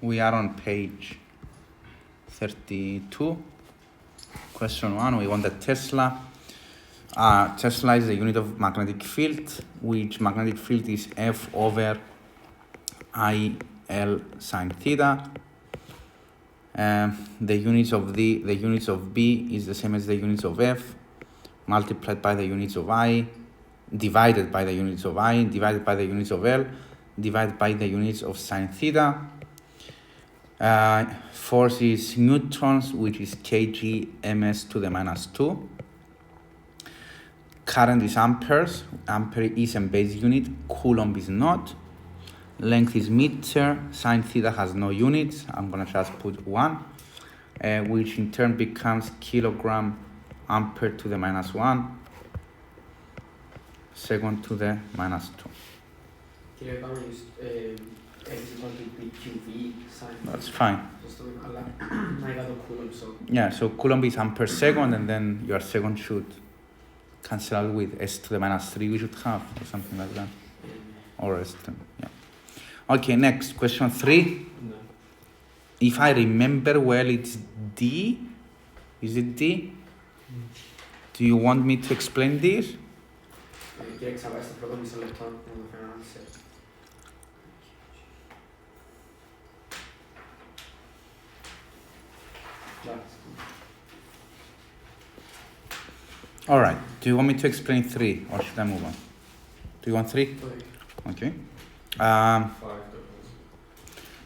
We are on page 32. Question 1, we want the Tesla. Tesla is the unit of magnetic field, which magnetic field is F over IL sine theta. The units of B is the same as the units of F, multiplied by the units of I, divided by the units of I, divided by the units of L, divided by the units of sine theta. Force is newtons, which is kg ms to the minus 2. Current is amperes. Ampere is a base unit, coulomb is not. Length is meter, sine theta has no units. I'm gonna just put 1, which in turn becomes kilogram ampere to the minus 1, second to the minus 2. That's fine. Yeah, so coulomb is ampere second, and then your second should cancel out with s to the minus 3 we should have, or something like that. Or s2, yeah. Okay, next, question 3. No. If I remember well, it's D. Is it D? Do you want me to explain this? All right. Do you want me to explain 3, or should I move on? Do you want 3? Okay.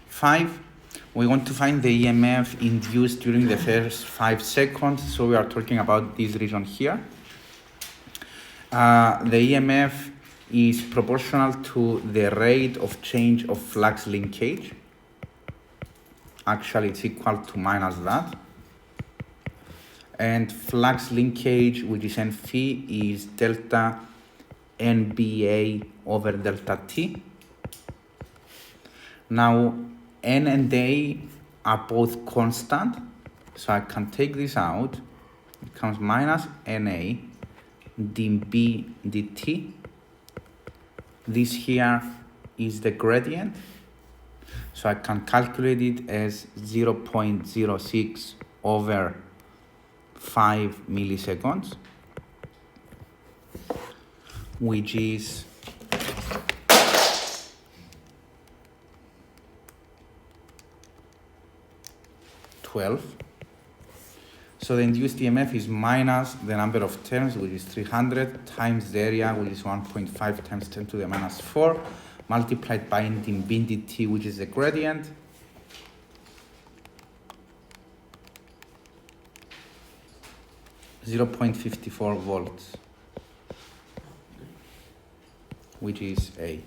5. We want to find the EMF induced during the first 5 seconds. So we are talking about this region here. The EMF is proportional to the rate of change of flux linkage. Actually, it's equal to minus that. And flux linkage, which is n phi, is delta NBA over delta T. Now, N and A are both constant, so I can take this out. It becomes minus NA dB dt. This here is the gradient, so I can calculate it as 0.06 over 5 milliseconds, which is 12. So the induced EMF is minus the number of terms, which is 300, times the area, which is 1.5 times 10 to the minus 4, multiplied by dB dt, which is the gradient. .54 volts, which is A.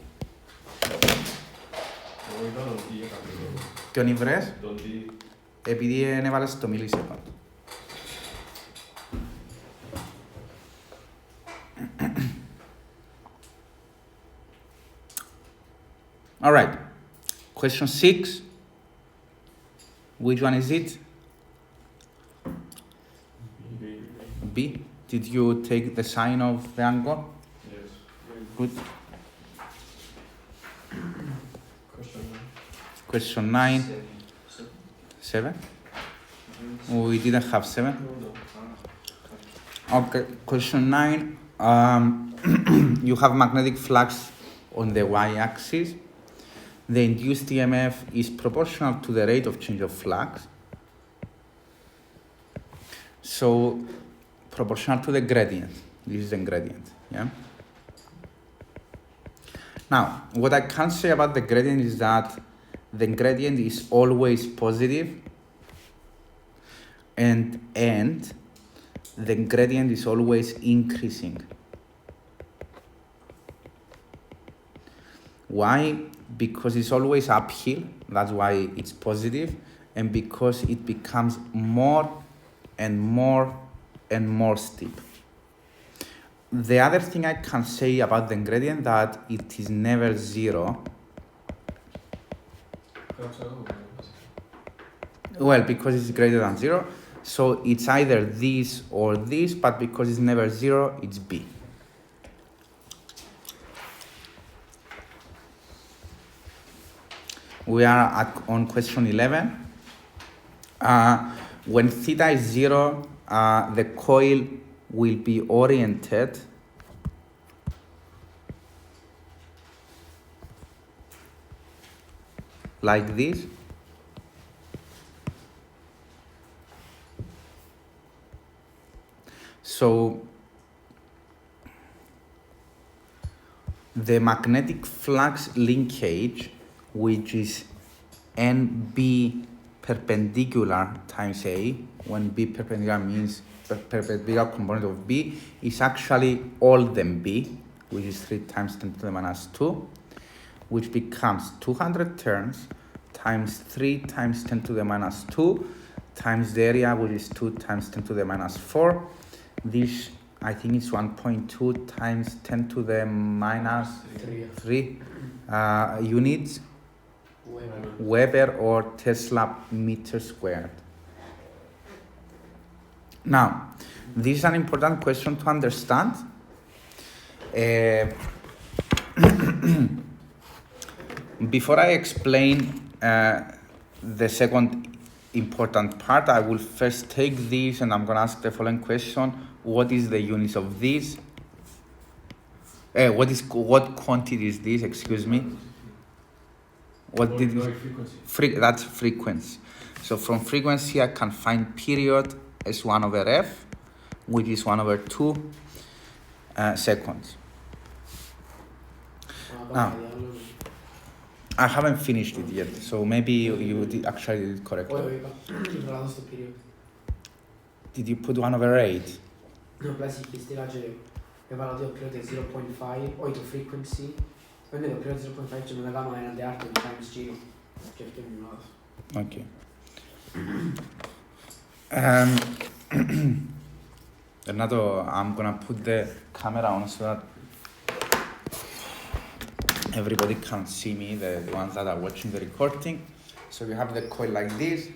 Ποιον ήβρες? Επειδή έβαλες το millisecond. All right. Question 6. Which one is it? B. Did you take the sign of the angle? Yes. Good. Question 9. Question 9. 7? We didn't have 7. Okay. Question 9. You have magnetic flux on the y-axis. The induced EMF is proportional to the rate of change of flux. So, proportional to the gradient. This is the gradient, yeah? Now, what I can say about the gradient is that the gradient is always positive, and the gradient is always increasing. Why? Because it's always uphill, that's why it's positive, and because it becomes more and more and more steep. The other thing I can say about the gradient that it is never 0. Well, because it's greater than 0, so it's either this or this, but because it's never 0, it's B. We are on question 11. When theta is 0, the coil will be oriented like this. So the magnetic flux linkage, which is NB perpendicular times A, when B perpendicular means perpendicular component of B, is actually all them B, which is 3 times 10 to the minus 2, which becomes 200 turns times 3 times 10 to the minus 2 times the area, which is 2 times 10 to the minus 4. This, I think, is 1.2 times 10 to the minus 3 units, Weber or Tesla meter squared. Now, this is an important question to understand. Before I explain the second important part, I will first take this and I'm going to ask the following question. What is the units of this? What quantity is this? Excuse me. What did you that's frequency. So from frequency I can find period as 1 over f, which is 1 over 2 seconds. Now, I haven't finished it yet, so maybe you did actually did it correctly. Did you put 1 over 8? No, basically, we parlato di period 0.5, poi to frequency, quando il period 0.5 c'è una gamma and the art of times 0. Okay. Renato, I'm gonna put the camera on so that everybody can see me, the ones that are watching the recording. So you have the coil like this.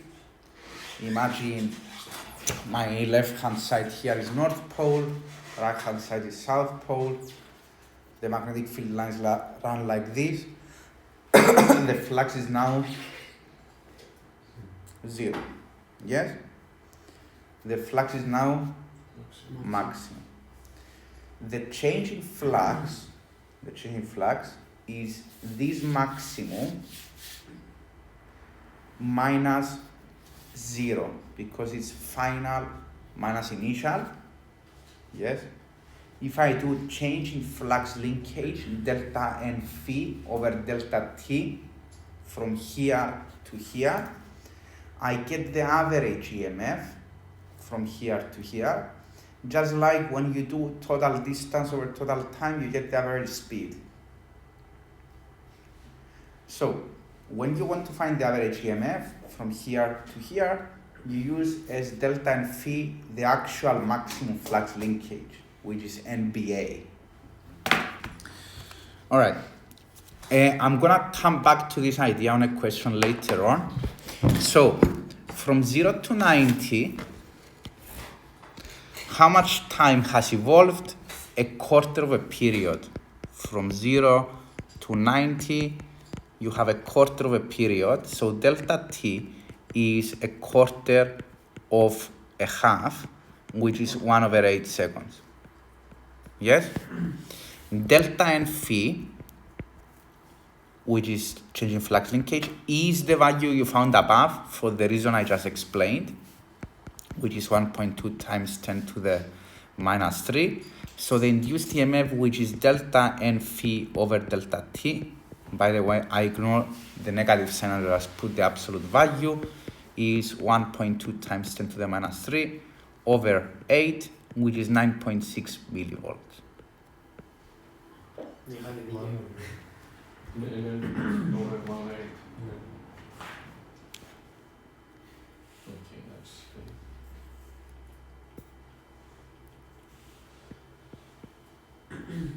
Imagine my left hand side here is North Pole, right hand side is South Pole. The magnetic field lines run like this. The flux is now 0. Yes? The flux is now maximum. The change in flux is this maximum minus 0, because it's final minus initial. Yes? If I do change in flux linkage, delta n phi over delta t, from here to here, I get the average EMF from here to here. Just like when you do total distance over total time, you get the average speed. So when you want to find the average EMF from here to here, you use as delta n phi the actual maximum flux linkage, which is NBA. All right. I'm gonna come back to this idea on a question later on. So from 0 to 90, how much time has evolved? A quarter of a period. From 0 to 90, you have a quarter of a period. So delta t is a quarter of a half, which is 1 over 8 seconds. Yes? Delta n phi, which is changing flux linkage, is the value you found above for the reason I just explained, which is 1.2 times 10 to the minus 3. So the induced EMF, which is delta n phi over delta t, by the way, I ignore the negative sign and just put the absolute value, is 1.2 times 10 to the minus 3 over 8, which is 9.6 millivolts.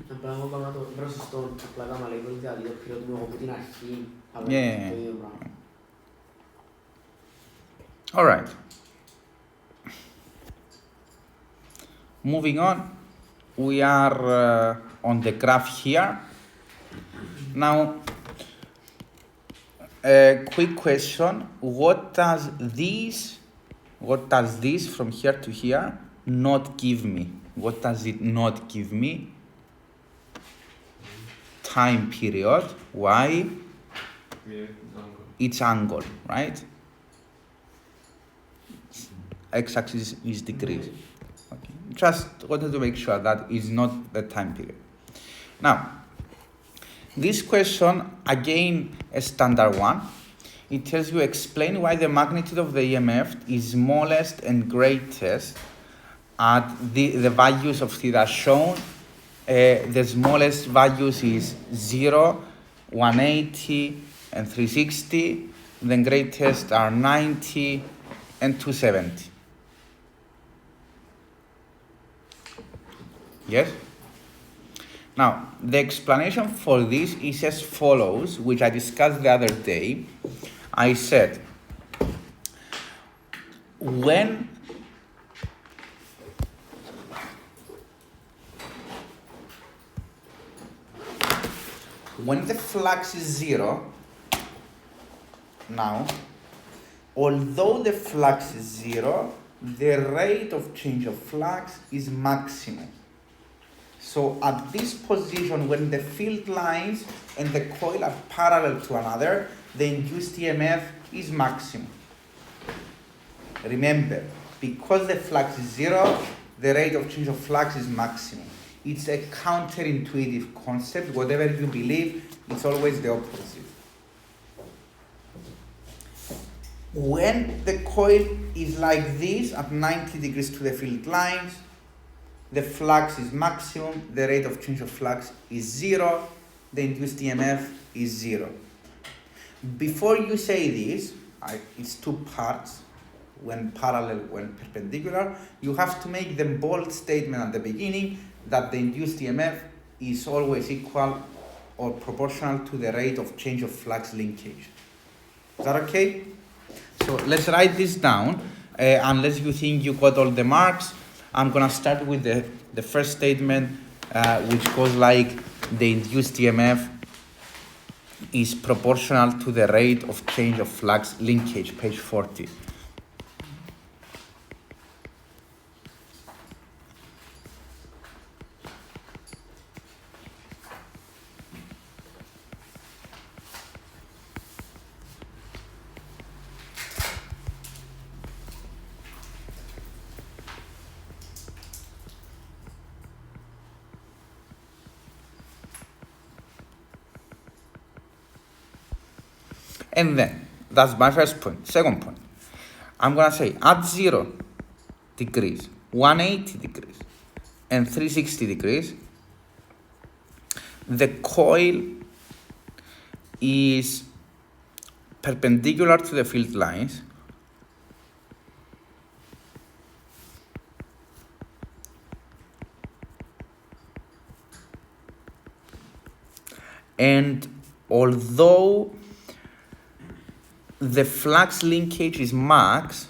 Abbiamo parlato, però se sto la gamma le qualità di periodo nuovo putin archi. Yeah. All right. Moving on, we are on the graph here. Now, quick question. What does this from here to here not give me? What does it not give me? Time period. Why? Its angle, right? X-axis is degrees. Okay. Just wanted to make sure that is not the time period. Now, this question, again, a standard one. It tells you explain why the magnitude of the EMF is smallest and greatest at the values of theta shown. The smallest values is 0, 180, and 360. The greatest are 90 and 270. Yes? Now, the explanation for this is as follows, which I discussed the other day. I said, when the flux is 0, now, although the flux is 0, the rate of change of flux is maximum. So at this position, when the field lines and the coil are parallel to another, the induced EMF is maximum. Remember, because the flux is 0, the rate of change of flux is maximum. It's a counterintuitive concept. Whatever you believe, it's always the opposite. When the coil is like this, at 90 degrees to the field lines, the flux is maximum, the rate of change of flux is 0, the induced EMF is 0. Before you say this, it's two parts, when parallel, when perpendicular, you have to make the bold statement at the beginning that the induced EMF is always equal or proportional to the rate of change of flux linkage. Is that okay? So let's write this down, unless you think you got all the marks. I'm gonna start with the first statement, which goes like the induced EMF is proportional to the rate of change of flux linkage, page 40. And then, that's my first point. Second point, I'm going to say at 0 degrees, 180 degrees, and 360 degrees, the coil is perpendicular to the field lines, and although the flux linkage is max,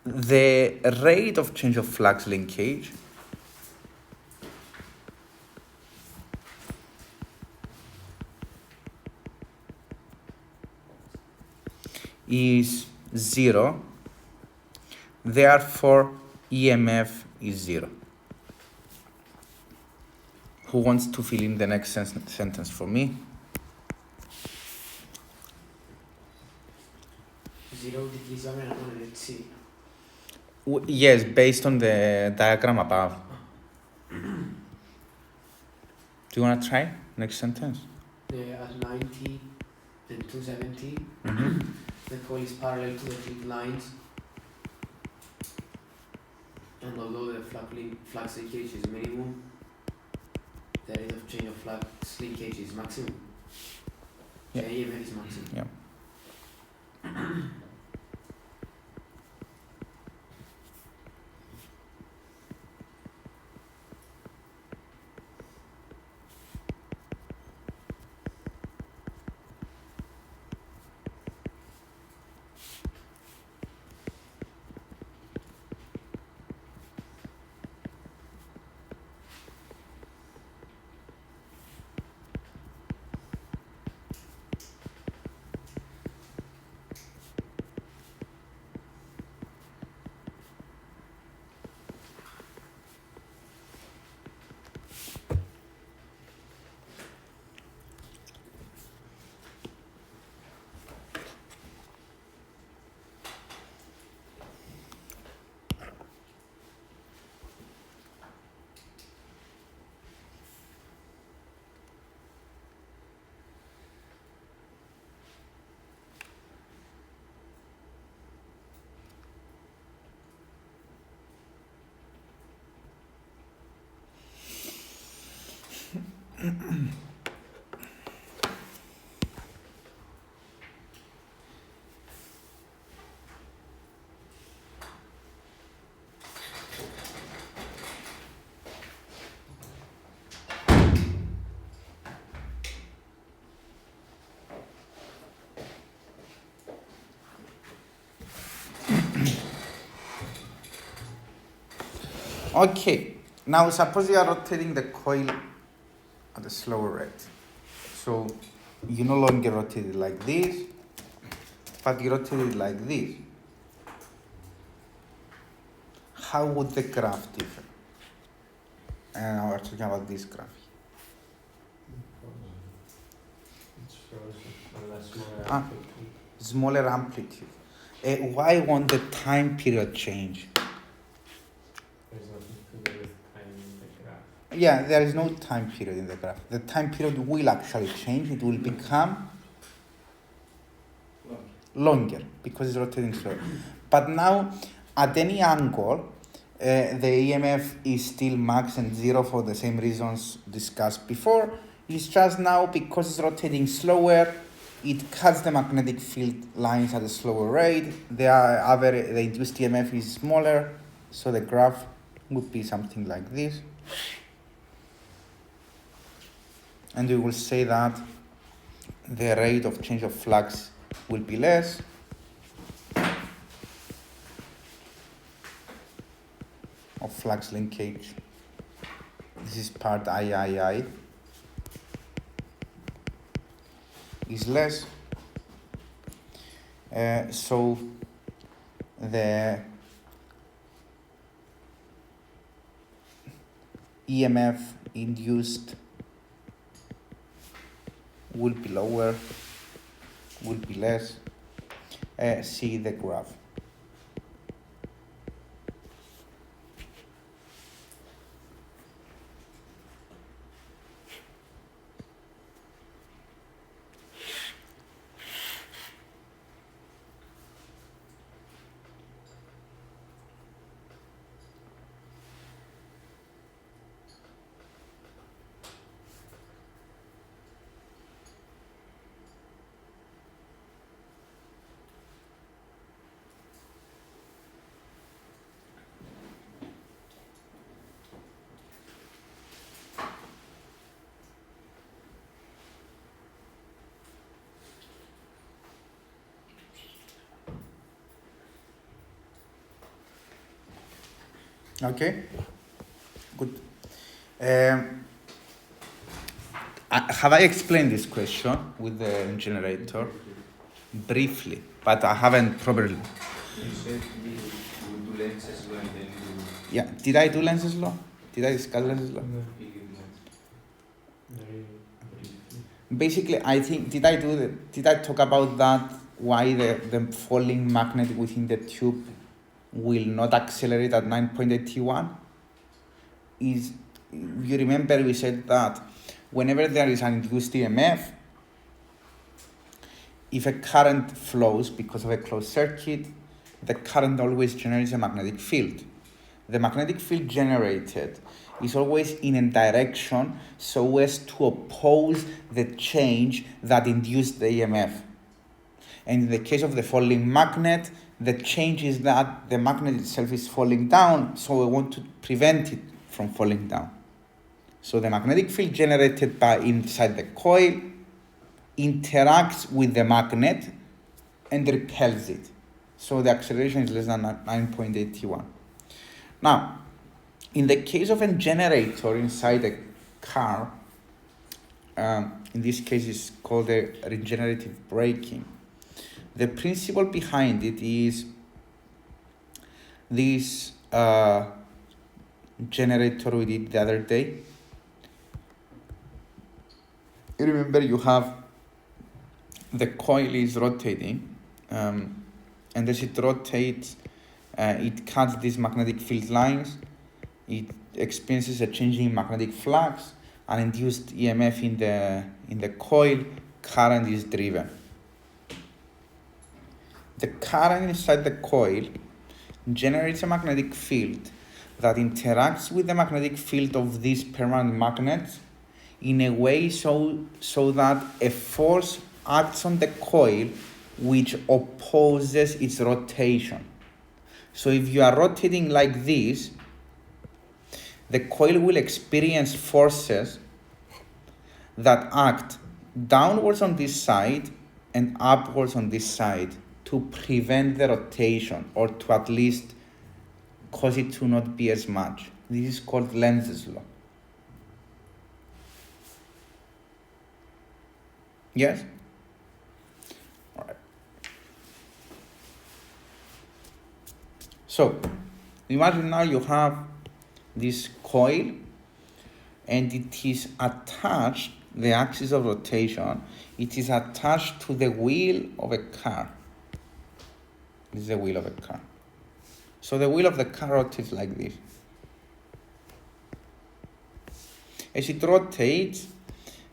the rate of change of flux linkage is 0, therefore EMF is 0. Who wants to fill in the next sentence for me? 0 degrees of C. Yes, based on the diagram above. Do you want to try next sentence? At 90 and 270, Mm-hmm. the coil is parallel to the field lines, and although the flux linkage is minimum, the rate of change of flux linkage is maximum. Yeah. The EMF is maximum. Yeah. Okay, now suppose you are rotating the coil at a slower rate. So you no longer rotate it like this, but you rotate it like this. How would the graph differ? And now we're talking about this graph. It shows a less smaller Ah. amplitude. Smaller amplitude. Why won't the time period change? There's nothing to do with time in the graph. Yeah, there is no time period in the graph. The time period will actually change. It will become longer because it's rotating slower. But now, at any angle, the EMF is still max and zero for the same reasons discussed before. It's just now because it's rotating slower, it cuts the magnetic field lines at a slower rate. The induced EMF is smaller, so the graph would be something like this. And we will say that the rate of change of flux will be less. Of flux linkage. This is part III is less. So the EMF induced will be lower, will be less. See the graph. Okay, good. Have I explained this question with the generator? Briefly, but I haven't properly. You said you do lenses law and then you Yeah, did I do lenses law? Did I discuss lenses law? figure Very briefly. Basically, I think, did I talk about that, why the falling magnet within the tube will not accelerate at 9.81? Is, you remember we said that whenever there is an induced EMF, if a current flows because of a closed circuit, the current always generates a magnetic field. The magnetic field generated is always in a direction so as to oppose the change that induced the EMF. And in the case of the falling magnet, the change is that the magnet itself is falling down, so we want to prevent it from falling down. So the magnetic field generated by inside the coil interacts with the magnet and repels it. So the acceleration is less than 9.81. Now, in the case of a generator inside a car, in this case it's called a regenerative braking. The principle behind it is this generator we did the other day. You remember you have the coil is rotating, and as it rotates, it cuts these magnetic field lines. It experiences a change in magnetic flux, and induced EMF in the coil. Current is driven. The current inside the coil generates a magnetic field that interacts with the magnetic field of these permanent magnets in a way so that a force acts on the coil which opposes its rotation. So if you are rotating like this, the coil will experience forces that act downwards on this side and upwards on this side to prevent the rotation, or to at least cause it to not be as much. This is called Lenz's law. Yes? All right. So, imagine now you have this coil and it is attached, the axis of rotation, it is attached to the wheel of a car. This is the wheel of a car. So the wheel of the car rotates like this. As it rotates,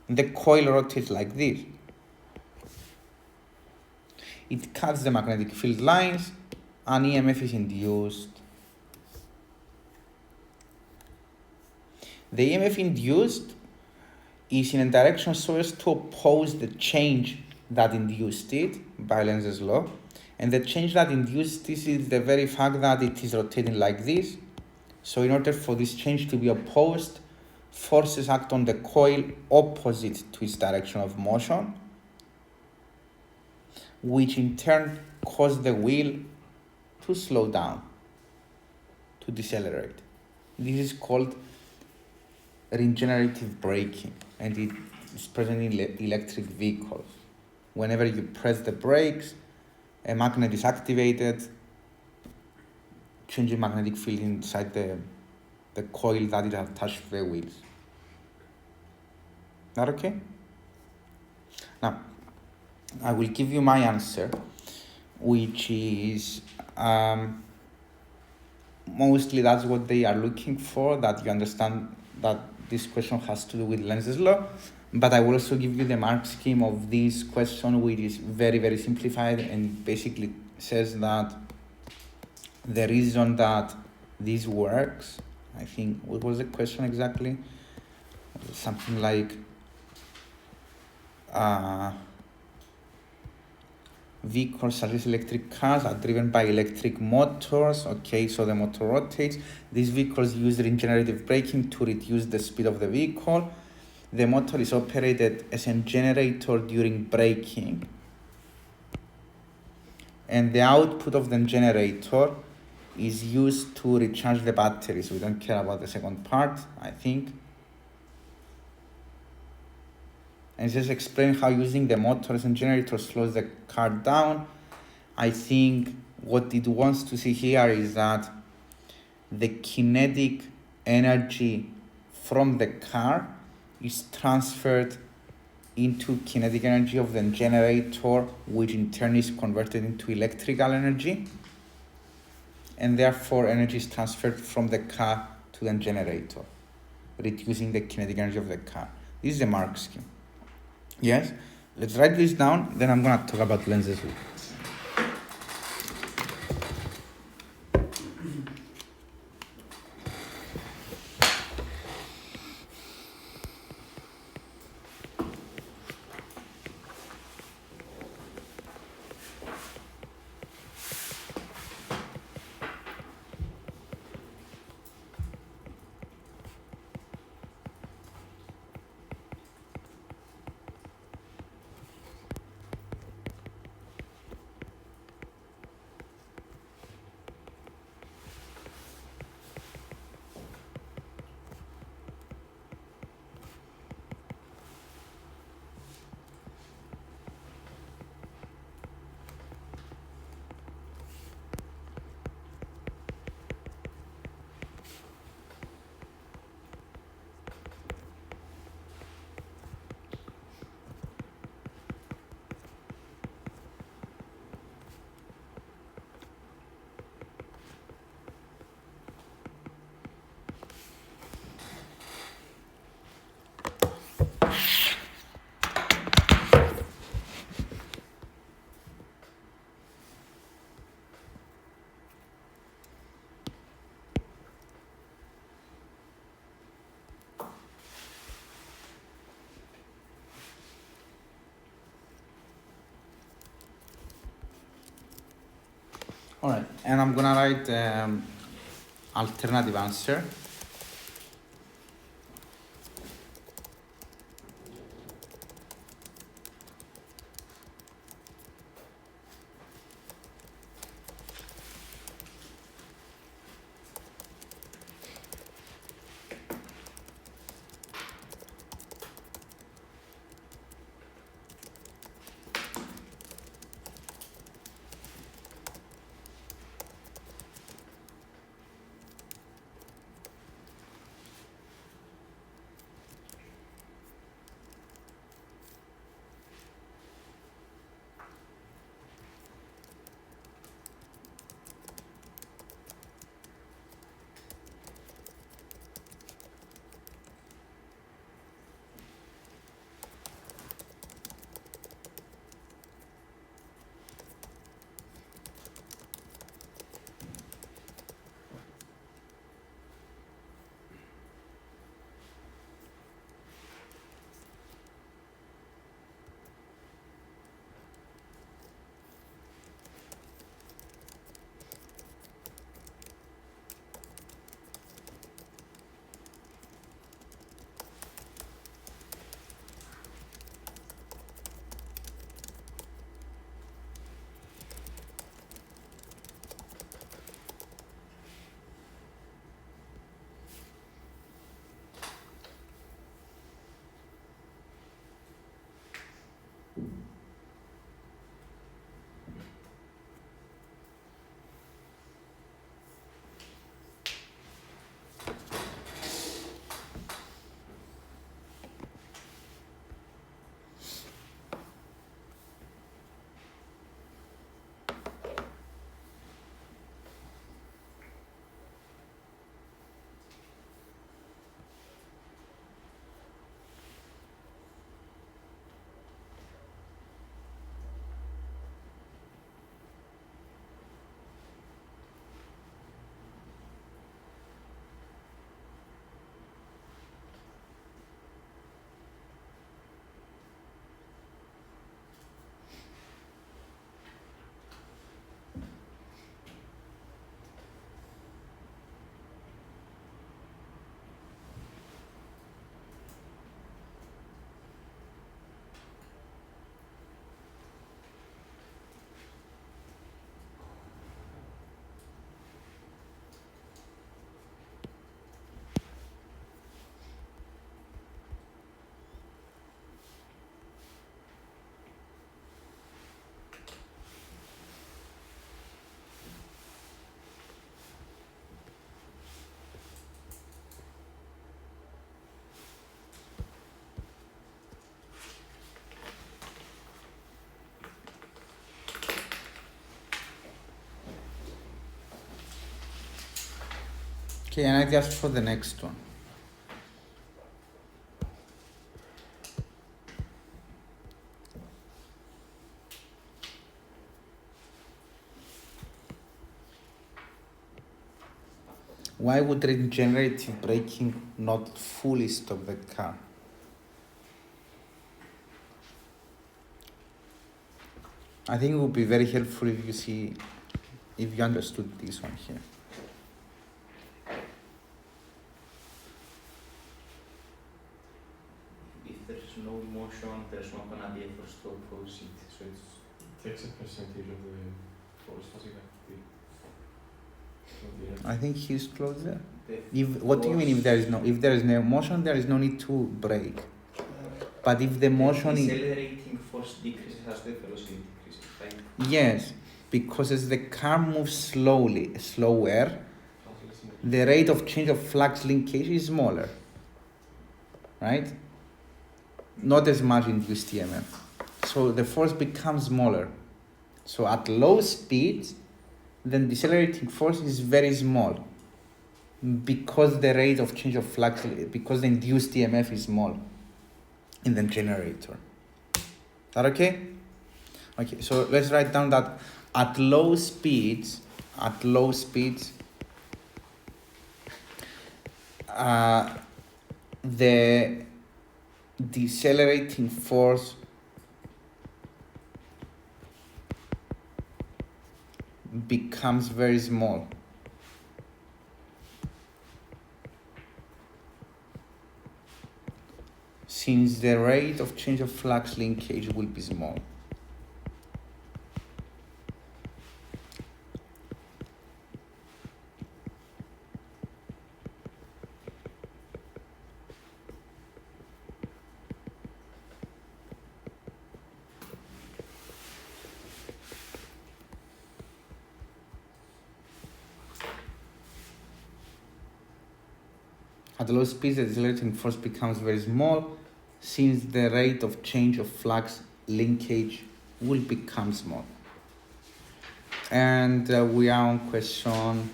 the coil rotates like this. It cuts the magnetic field lines, an EMF is induced. The EMF induced is in a direction so as to oppose the change that induced it by Lenz's law. And the change that induced this is the very fact that it is rotating like this. So in order for this change to be opposed, forces act on the coil opposite to its direction of motion, which in turn cause the wheel to slow down, to decelerate. This is called regenerative braking, and it is present in electric vehicles. Whenever you press the brakes, a magnet is activated, changing magnetic field inside the coil that is attached to the wheels. Is that okay? Now, I will give you my answer, which is mostly that's what they are looking for, that you understand that this question has to do with Lenz's law. But I will also give you the mark scheme of this question, which is very, very simplified and basically says that the reason that this works, I think, what was the question exactly? Something like vehicles such as electric cars are driven by electric motors. Okay, so the motor rotates. These vehicles use regenerative braking to reduce the speed of the vehicle. The motor is operated as a generator during braking, and the output of the generator is used to recharge the batteries. We don't care about the second part, I think. And just explain how using the motor as a generator slows the car down. I think what it wants to see here is that the kinetic energy from the car is transferred into kinetic energy of the generator, which in turn is converted into electrical energy, and therefore energy is transferred from the car to the generator, reducing the kinetic energy of the car. This is the mark scheme. Yes? Let's write this down, then I'm going to talk about Lenz's law. All right, and I'm gonna write alternative answer. Okay, and I just for the next one. Why would regenerative braking not fully stop the car? I think it would be very helpful if you understood this one here. If there's no motion, there's not gonna be a force to oppose it. So it's It takes a percentage of the force, doesn't it? I think he's closer. the What do you mean if there is no motion, there is no need to brake. But if the motion is accelerating force decreases as the velocity decreases, right? yes, because as the car moves slower, the rate of change of flux linkage is smaller, right? Not as much induced EMF. So the force becomes smaller. So at low speeds, then decelerating force is very small because the rate of change of flux, because the induced EMF is small in the generator. Is that okay? Okay, so let's write down that at low speeds, the decelerating force becomes very small. Since the rate of change of flux linkage will be small. At low speeds, the decelerating force becomes very small, since the rate of change of flux linkage will become small. And we are on question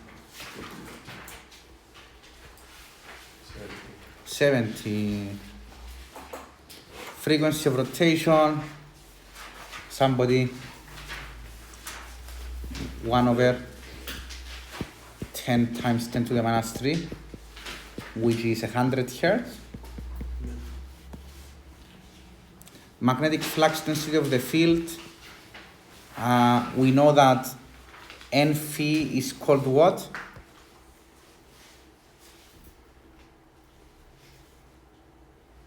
70. Frequency of rotation. Somebody 1/10 times 10 to the minus 3, which is 100 hertz. Magnetic flux density of the field. We know that N phi is called what?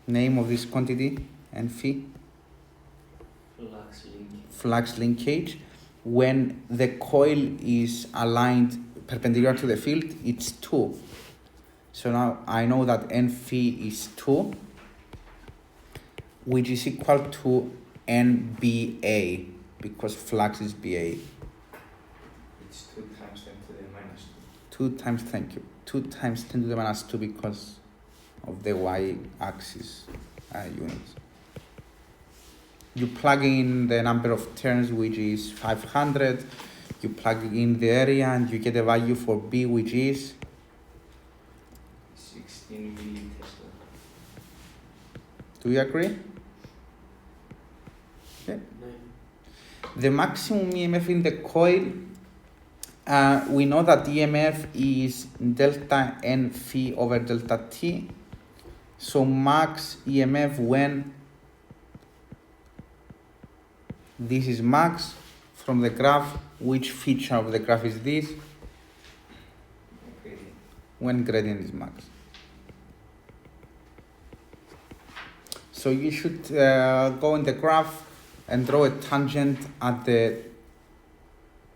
Name of this quantity, N phi? Flux linkage. When the coil is aligned perpendicular to the field, it's 2. So now I know that N phi is 2, which is equal to NBA, because flux is BA. It's 2 times 10 to the minus 2 times, thank you, 2 times 10 to the minus 2 because of the y-axis units. You plug in the number of turns, which is 500. You plug in the area and you get a value for B, which is 16 millitesla. Do you agree? Okay. The maximum EMF in the coil, we know that EMF is delta N phi over delta T. So max EMF when this is max from the graph. Which feature of the graph is this? Gradient. When gradient is max. So you should go in the graph and draw a tangent at the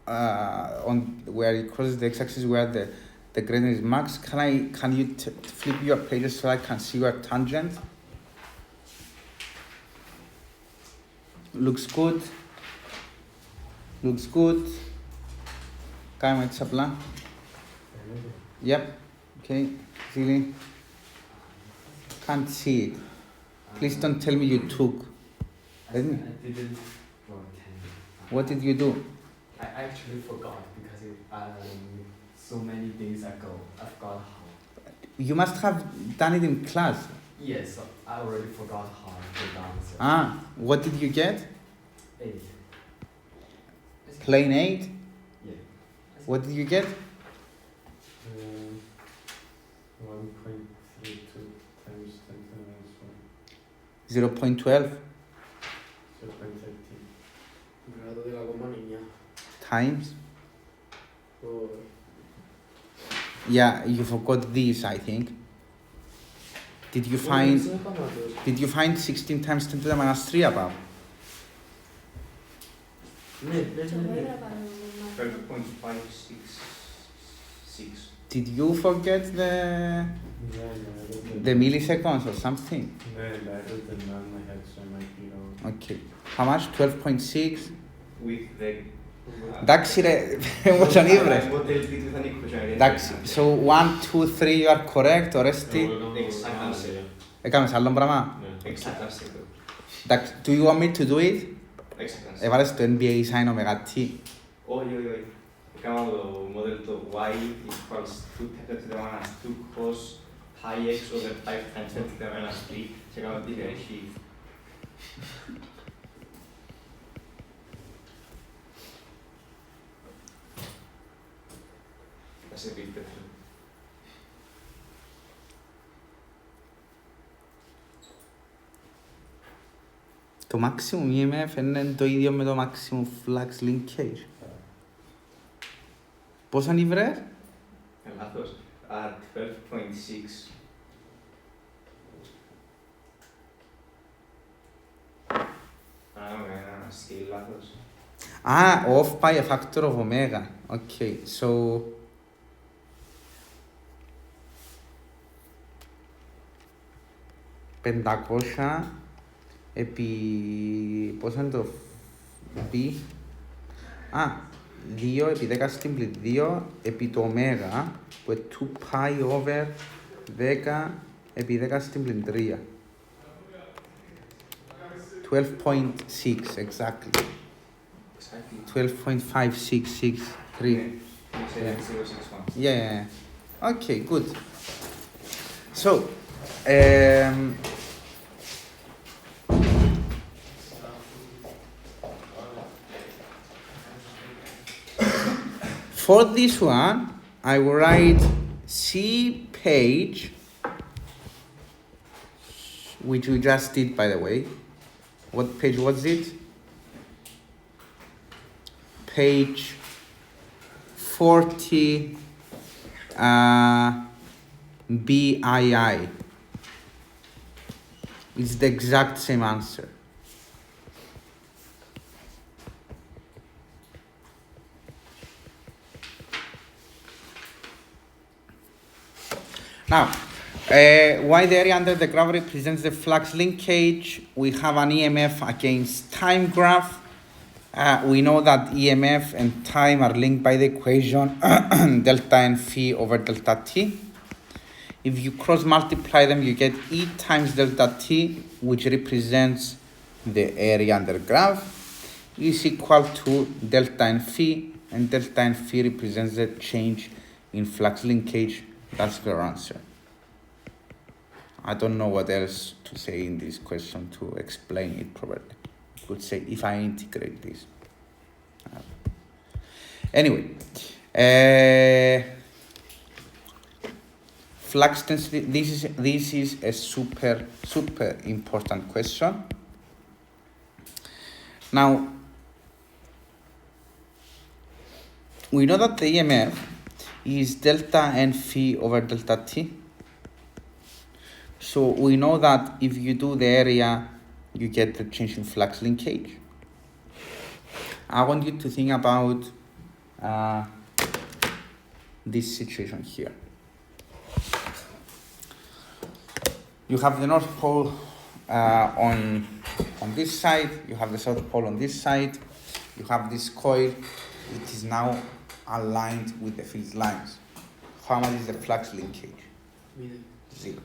on where it crosses the x-axis, where the gradient is max. Can you flip your pages so I can see your tangent? Looks good. Looks good. Κάμε έτσι απλά. Yep. Okay. Really. Can't see it. Please don't tell me you took. I didn't draw 10. What did you do? I actually forgot because so many days ago I forgot how. You must have done it in class. Yes, so I already forgot how to do answer. What did you get? 8. Plain 8? Yeah. What did you get? 1.32 times 10 to the minus 1. 0.12 0.13. Grado della gomma mia. times. Oh. Yeah, you forgot this, I think. Did you find 16 times 10 to the minus 3 above? 12.566. Did you forget the milliseconds or something? No, I wrote them down in my head, so I might be wrong. Okay. How much? 12.6? With the... Εντάξει ρε, πώς τον ήβρες. Εντάξει, so 1, 2, 3 you are correct, ορέστη. Exact answer. Έκαμες άλλο πράγμα. Exact answer. Εντάξει, do you want me to do it? Exact answer. Έβαλες το NBA sin omega t. Όχι. Έκανα το μοντέλο το y equals 2 times 10 to the minus 2 cos pi x over 5 times 10 to the minus 3 και έκανα τι έχει. Θα σε πει πέτρο. Το maximum EMF είναι το ίδιο με το maximum flux linkage. Πόσα είναι οι βρες? Λάθος. 12.6. Ένα σκύλ λάθος. Off by a factor of omega. Okay, so... ...500 επί... πόσο είναι το b? 2 επί 10 στην πλην 2 επί το ωμέγα που είναι 2 pi over 10 επί 10 στην πλην 3. 12.6 exactly. 12.5663. Yeah. Okay, good. So, for this one, I will write C page, which we just did, by the way. What page was it? Page 40 BII. It's the exact same answer. Now, why the area under the graph represents the flux linkage? We have an EMF against time graph. We know that EMF and time are linked by the equation delta n phi over delta t. If you cross multiply them, you get E times delta t, which represents the area under graph, is equal to delta n phi, and delta n phi represents the change in flux linkage. That's your answer. I don't know what else to say in this question to explain it properly. I could say if I integrate this. Anyway, flux density, this is a super important question. Now, we know that the EMF is delta n phi over delta t. So we know that if you do the area, you get the change in flux linkage. I want you to think about this situation here. You have the North Pole on this side, you have the South Pole on this side, you have this coil, it is now aligned with the field lines. How much is the flux linkage? 0.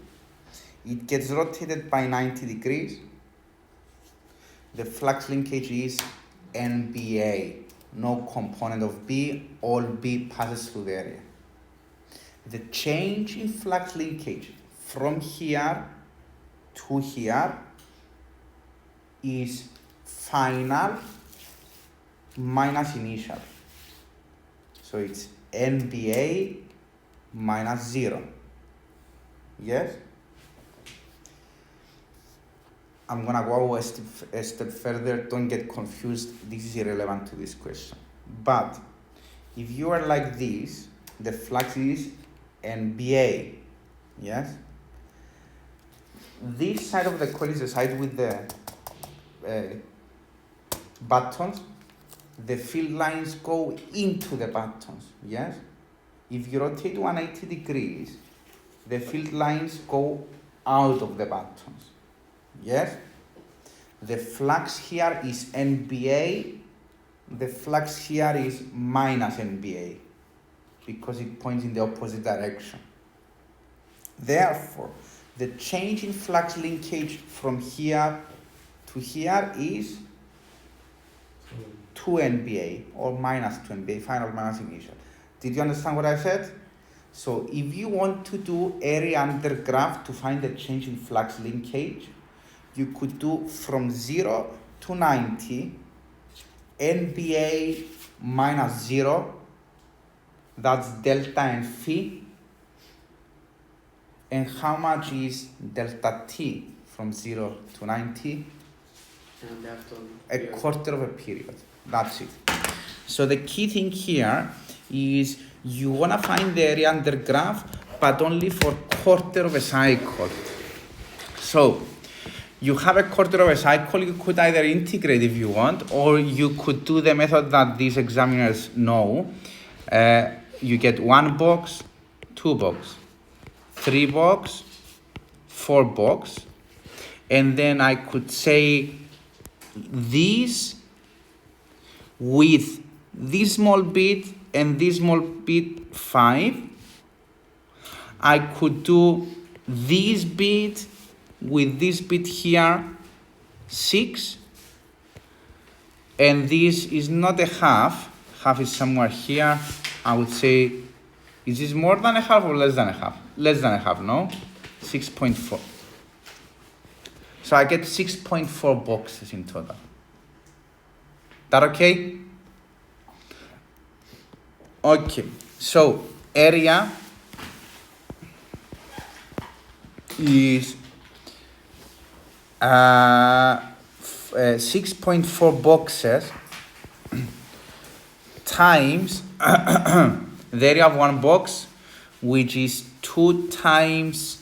It gets rotated by 90 degrees. The flux linkage is NBA, no component of B, all B passes through the area. The change in flux linkage from here to here is final minus initial. So it's NBA minus 0. Yes? I'm gonna go a step further. Don't get confused. This is irrelevant to this question. But if you are like this, the flux is NBA. Yes? This side of the coil is the side with the buttons. The field lines go into the buttons. Yes? If you rotate 180 degrees, the field lines go out of the buttons. Yes? The flux here is NBA. The flux here is minus NBA because it points in the opposite direction. Therefore, the change in flux linkage from here to here is 2 NBA or minus 2 NBA, final minus initial. Did you understand what I said? So if you want to do area under graph to find the change in flux linkage, you could do from 0 to 90, NBA minus 0, that's delta n phi. And how much is delta t from 0 to 90? And after A quarter of a period. That's it. So the key thing here is you wanna find the area under graph, but only for quarter of a cycle. So you have a quarter of a cycle, you could either integrate if you want, or you could do the method that these examiners know. You get 1 box, 2 box, 3 box, 4 box, and then I could say these with this small bit and this small bit 5. I could do this bit with this bit here 6, and this is not a half. Half is somewhere here. I would say, is this more than a half or less than a half? Less than a half, no? 6.4. So I get 6.4 boxes in total. That okay? Okay, so area is 6.4 boxes times the area of 1 box, which is 2 times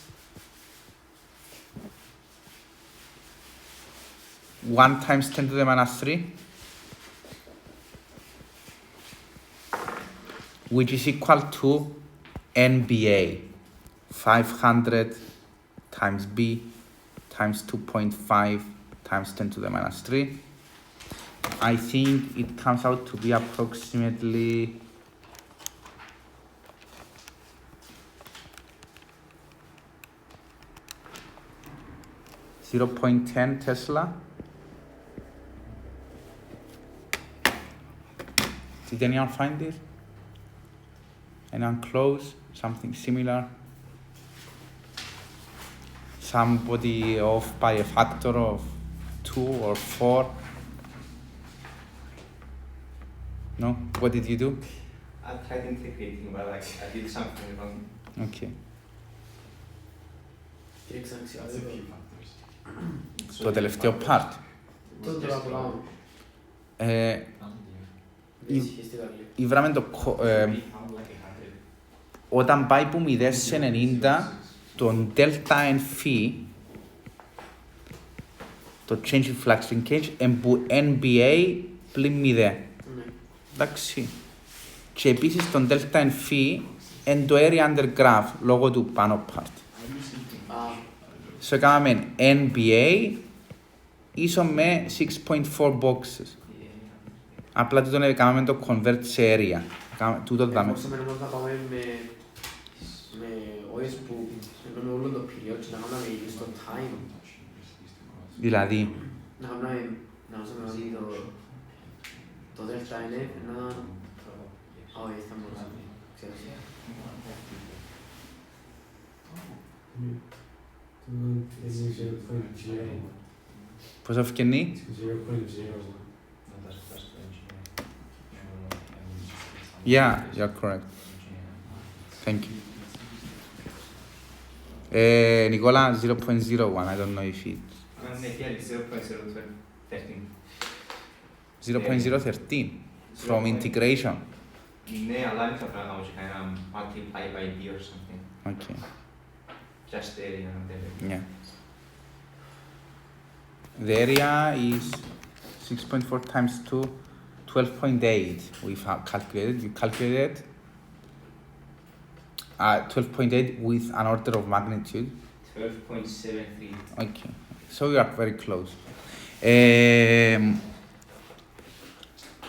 1 times 10 to the minus 3, which is equal to NBA, 500 times B times 2.5 times 10 to the minus 3. I think it comes out to be approximately 0.10 Tesla. Did anyone find this? Anyone close? Something similar? Somebody off by a factor of 2 or 4? No? What did you do? I tried integrating, but I did something wrong. Okay. That's a few factors. Το τελευταίο part. Τότε το απολαύω. Ήβραμε το... Όταν πάει που 0 σε 90, το delta εν φι, το change in flux linkage, που NBA πλην 0. Εντάξει. Και επίσης το delta εν φι εν το area under graph, λόγω του πάνω part. So έκαναμε NBA ίσο με 6.4 boxes. Απλά τούτο έκαναμε το convert σε area. Τούτο δάμε. Μπορούσαμε όμως να πάμε με ώρες που εννοούμε όλο το period και να κάνουμε στο time. Δηλαδή. Να κάνουμε δηλαδή το delta είναι να... Όχι, θα μπορούσαμε. Πώς ευκαινεί? 0.0. Yeah, you're correct. Thank you. Nicola, 0.01. I don't know if it... Here is 0.013. 0.013 from integration. Ναι, αλλά δεν θα πρέπει να κάνω και κανένα multiply by D or something. Okay. Just the area and the Yeah. The area is 6.4 times 2, 12.8. We've calculated. You calculated 12.8 with an order of magnitude. 12.73. Okay, so you are very close.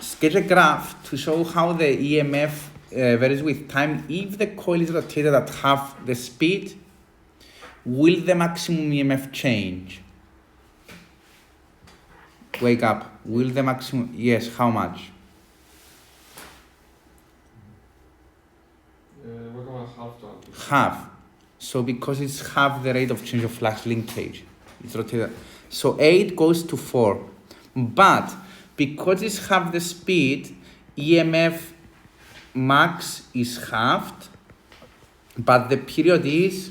Sketch a graph to show how the EMF varies with time. If the coil is rotated at half the speed, will the maximum EMF change? Wake up. Will the maximum? Yes, how much? We're going half done. Half. So because it's half the rate of change of flux linkage, it's rotated. So 8 goes to 4. But because it's half the speed, EMF max is halved, but the period is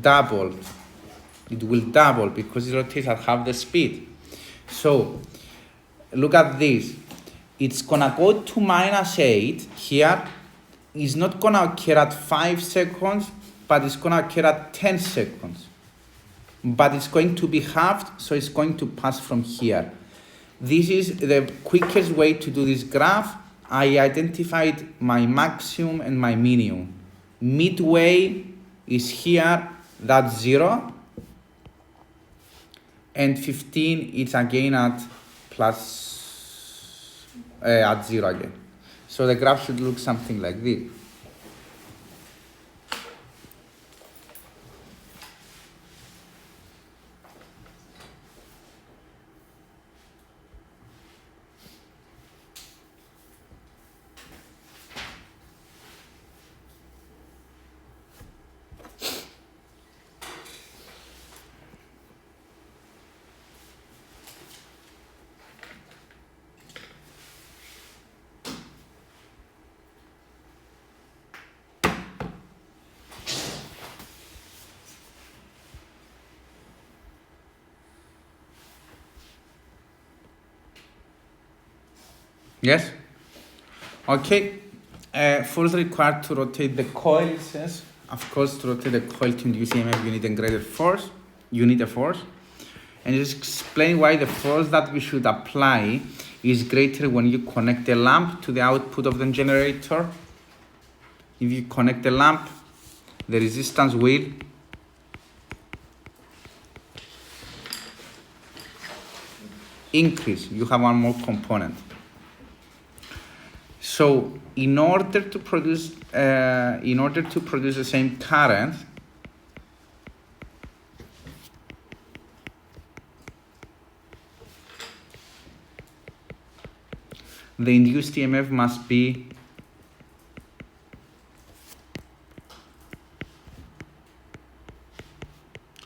doubled. It will double because it rotates at half the speed. So look at this. it's gonna go to -8 here. It's not gonna occur at 5 seconds, but it's gonna occur at 10 seconds. But it's going to be halved, so it's going to pass from here. This is the quickest way to do this graph. I identified my maximum and my minimum. Midway is here, that's 0. And 15 is again at at 0 again. So the graph should look something like this. Yes? Okay. Force required to rotate the coil, it says. Of course, to rotate the coil to induce EMF, you need a greater force. You need a force. And just explain why the force that we should apply is greater when you connect the lamp to the output of the generator. If you connect the lamp, the resistance will increase. You have one more component. So in order to produce the same current, the induced EMF must be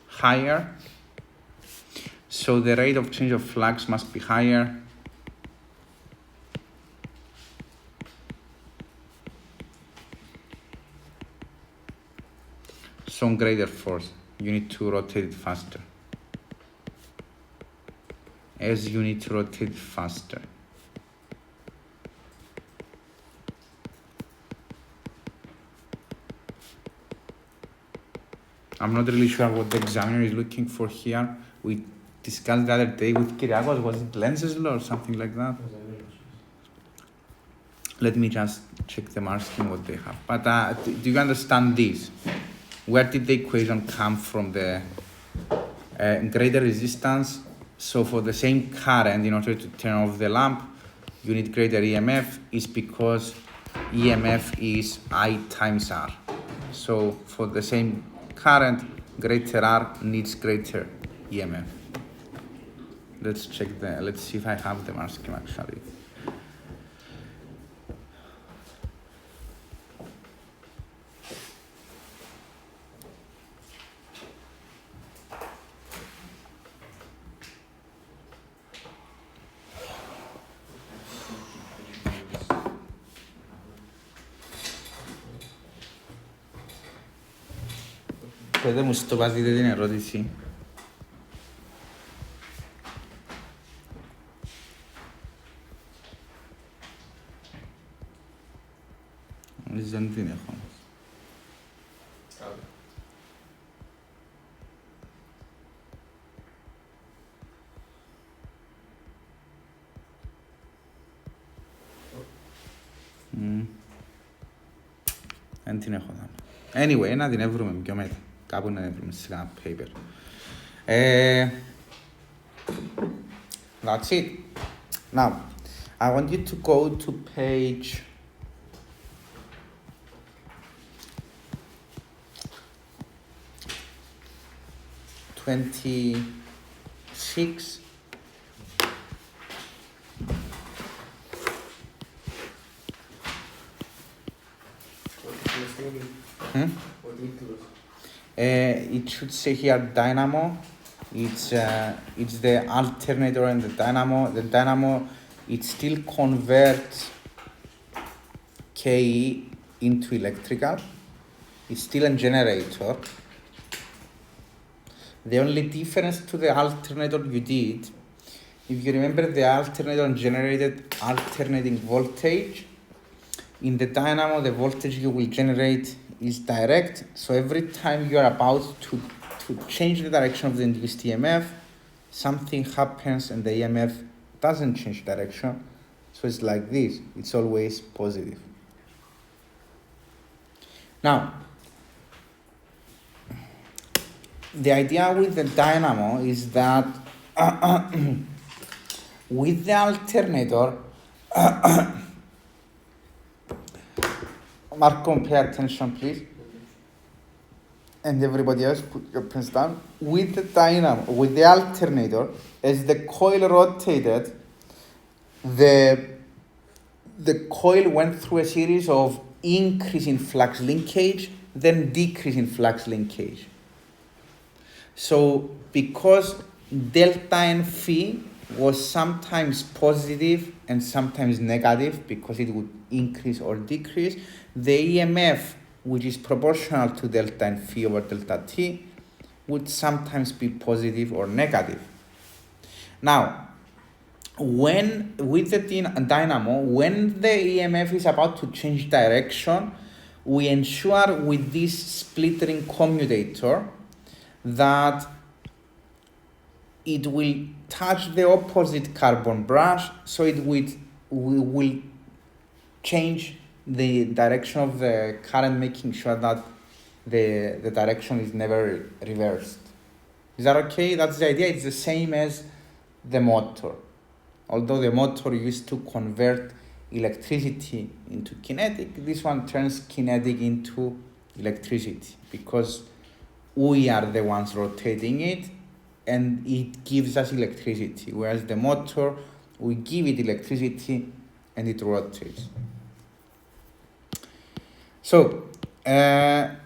higher. So the rate of change of flux must be higher. Some greater force. You need to rotate it faster. As you need to rotate it faster. I'm not really sure what the examiner is looking for here. We discussed the other day with Kyriakos, was it Lenz's law or something like that? Let me just check the mark scheme what they have. But do you understand this? Where did the equation come from? The greater resistance. So for the same current, in order to turn off the lamp, you need greater EMF. Is because EMF is I times R. So for the same current, greater R needs greater EMF. Let's check let's see if I have the mark scheme actually. Πετε μου στο πας, δείτε την ερώτηση. Δεν την έχω. Δεν την έχω δάμε. Anyway, να την βρούμε πιο μετά. Κάπου να την βρούμε σε ένα paper. That's it. Now, I want you to go to page 26. It should say here dynamo. It's the alternator and the dynamo. The dynamo, it still converts KE into electrical. It's still a generator. The only difference to the alternator you did if you remember, the alternator generated alternating voltage. In the dynamo, the voltage you will generate is direct. So every time you are about to change the direction of the induced EMF, something happens and the EMF doesn't change direction. So it's like this. It's always positive. Now, the idea with the dynamo is that with the alternator, Marco, pay attention, please. And everybody else, put your pens down. With the dynamo, with the alternator, as the coil rotated, the coil went through a series of increase in flux linkage, then decrease in flux linkage. So because delta n phi was sometimes positive and sometimes negative because it would increase or decrease, the EMF, which is proportional to delta n phi over delta t, would sometimes be positive or negative. Now, when with the dynamo, when the EMF is about to change direction, we ensure with this split ring commutator that it will touch the opposite carbon brush, so it will change the direction of the current, making sure that the direction is never reversed. Is that okay? That's the idea. It's the same as the motor. Although the motor used to convert electricity into kinetic, this one turns kinetic into electricity because we are the ones rotating it and it gives us electricity, whereas the motor, we give it electricity and it rotates. So, if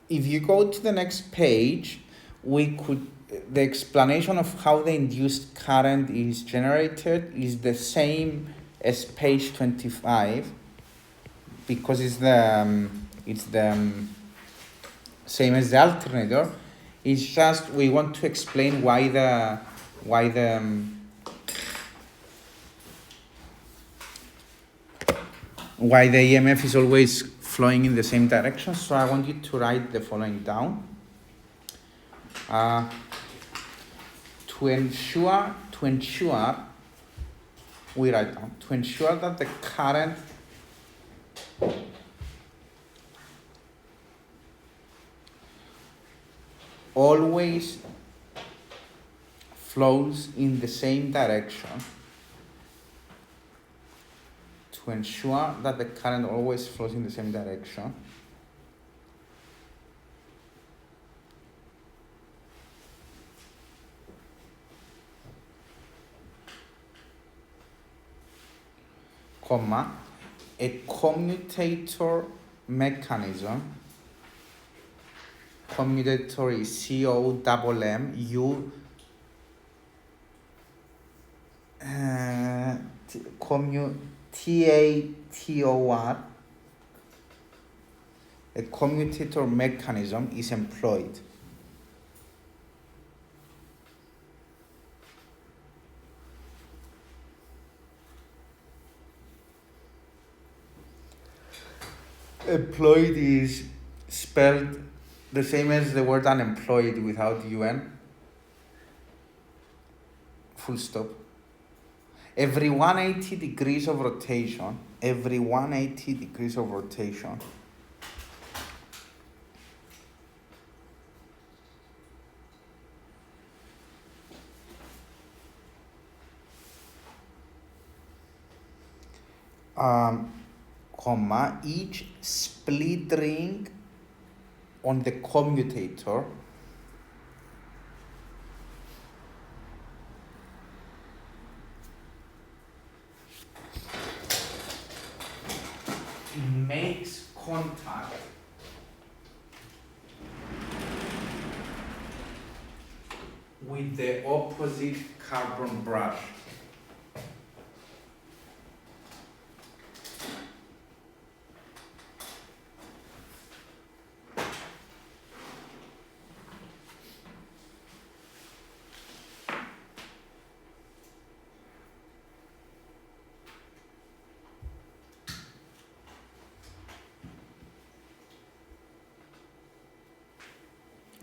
you go to the next page, the explanation of how the induced current is generated is the same as page 25 because it's the same as the alternator. It's just we want to explain why the EMF is always flowing in the same direction. So I want you to write the following down. To ensure we write down, to ensure that the current always flows in the same direction, to ensure that the current always flows in the same direction, comma, a commutator mechanism. Commutator is COMMU TATOR. A commutator mechanism is employed. Employed is spelled the same as the word unemployed without UN. Full stop. Every 180 degrees of rotation, comma, each split ring on the commutator makes contact with the opposite carbon brush.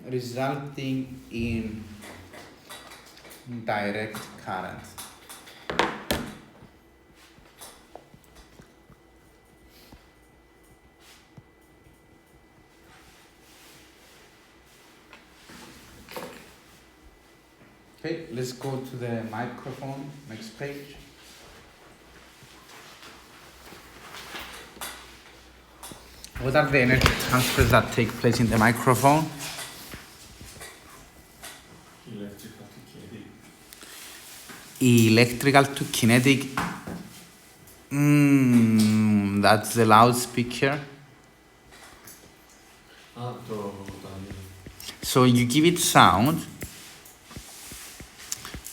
resulting in direct current. Okay, let's go to the microphone, next page. What are the energy transfers that take place in the microphone? Electrical to kinetic. Electrical to kinetic. That's the loudspeaker. So you give it sound,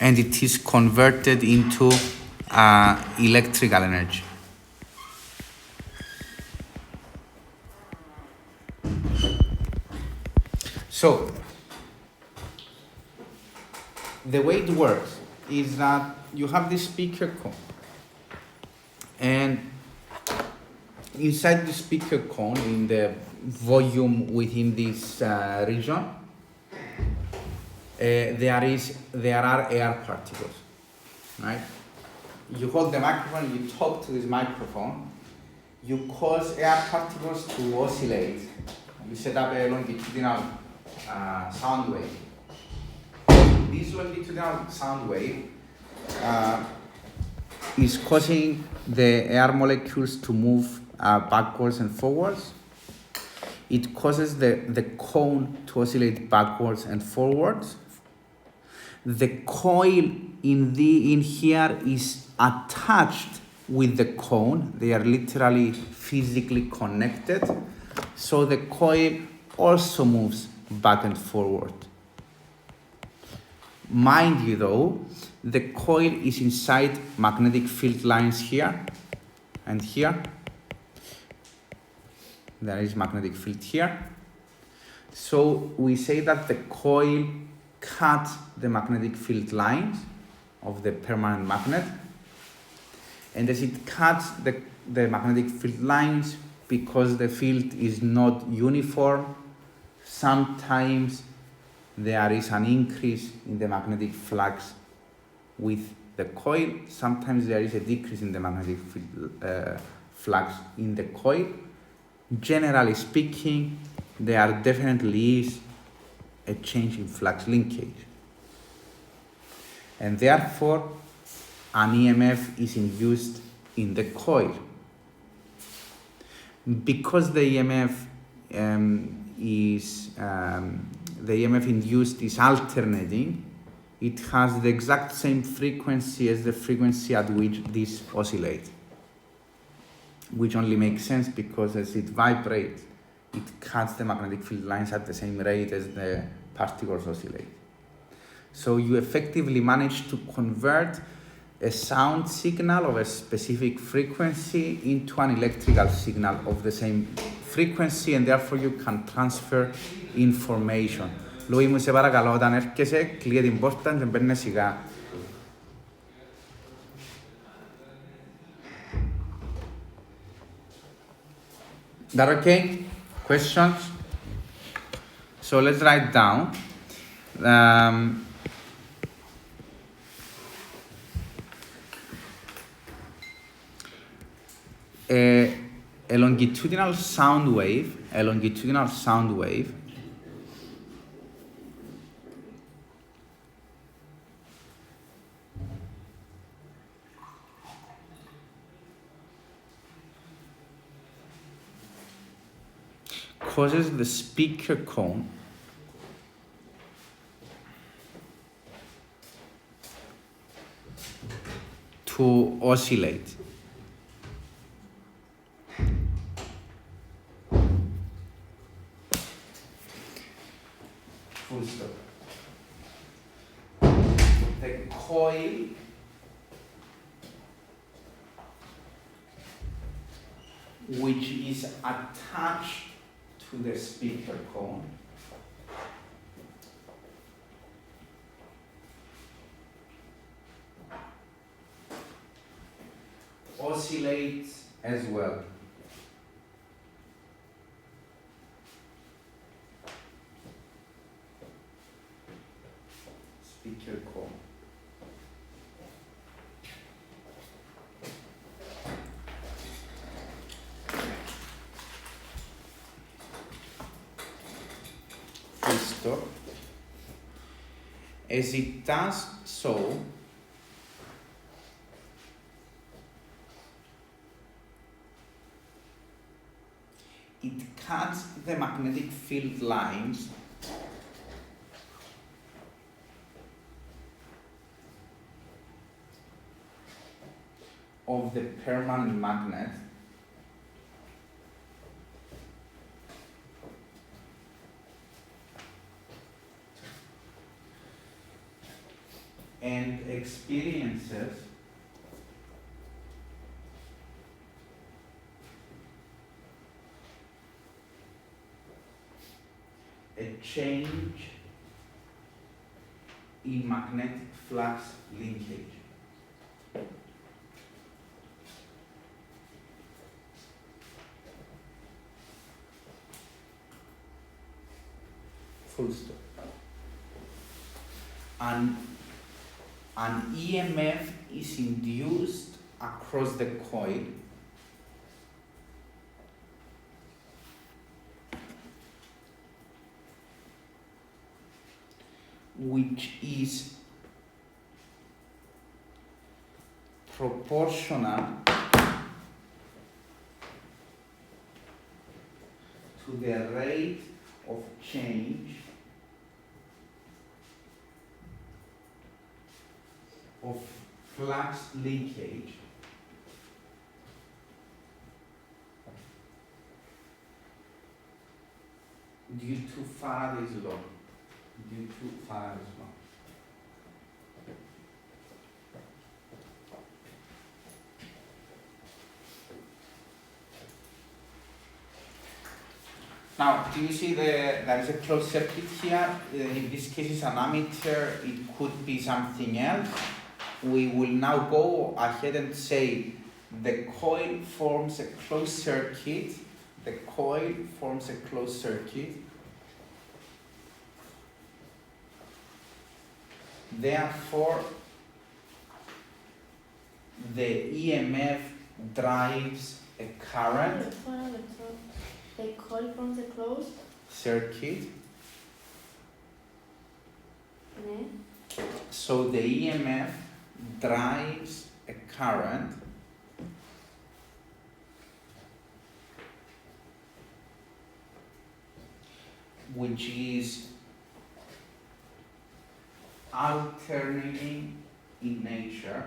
and it is converted into electrical energy. So the way it works is that you have this speaker cone, and inside the speaker cone, in the volume within this region, there are air particles, right? You hold the microphone, you talk to this microphone, you cause air particles to oscillate. You set up a longitudinal sound wave. This longitudinal sound wave is causing the air molecules to move backwards and forwards. It causes the cone to oscillate backwards and forwards. The coil in here is attached with the cone. They are literally physically connected. So the coil also moves back and forward. Mind you though, the coil is inside magnetic field lines here and here. There is magnetic field here. So we say that the coil cuts the magnetic field lines of the permanent magnet. And as it cuts the magnetic field lines, because the field is not uniform, sometimes there is an increase in the magnetic flux with the coil. Sometimes there is a decrease in the magnetic field, flux in the coil. Generally speaking, there definitely is a change in flux linkage. And therefore, an EMF is induced in the coil. Because the EMF the EMF induced is alternating, it has the exact same frequency as the frequency at which this oscillates, which only makes sense because as it vibrates, it cuts the magnetic field lines at the same rate as the particles oscillate. So you effectively manage to convert a sound signal of a specific frequency into an electrical signal of the same frequency, and therefore you can transfer information. Λόγι μου, σε παρακαλώ, όταν έρχεσαι, κλείε την πόρτα και μπαίνε σιγά. That okay? Questions? So let's write down. A longitudinal sound wave causes the speaker cone to oscillate. Full stop. The coil which is attached to the speaker cone oscillates as well. speaker call. Full stop. As it does so, it cuts the magnetic field lines of the permanent magnet and experiences a change in magnetic flux linkage. Full stop. An EMF is induced across the coil which is proportional to the rate of change of flux linkage due to Faraday's law. Now, do you see there is a closed circuit here? In this case, it's an ammeter. It could be something else. We will now go ahead and say the coil forms a closed circuit. The coil forms a closed circuit. Therefore, the EMF drives a current The coil forms a closed circuit. ne? So the EMF drives a current which is alternating in nature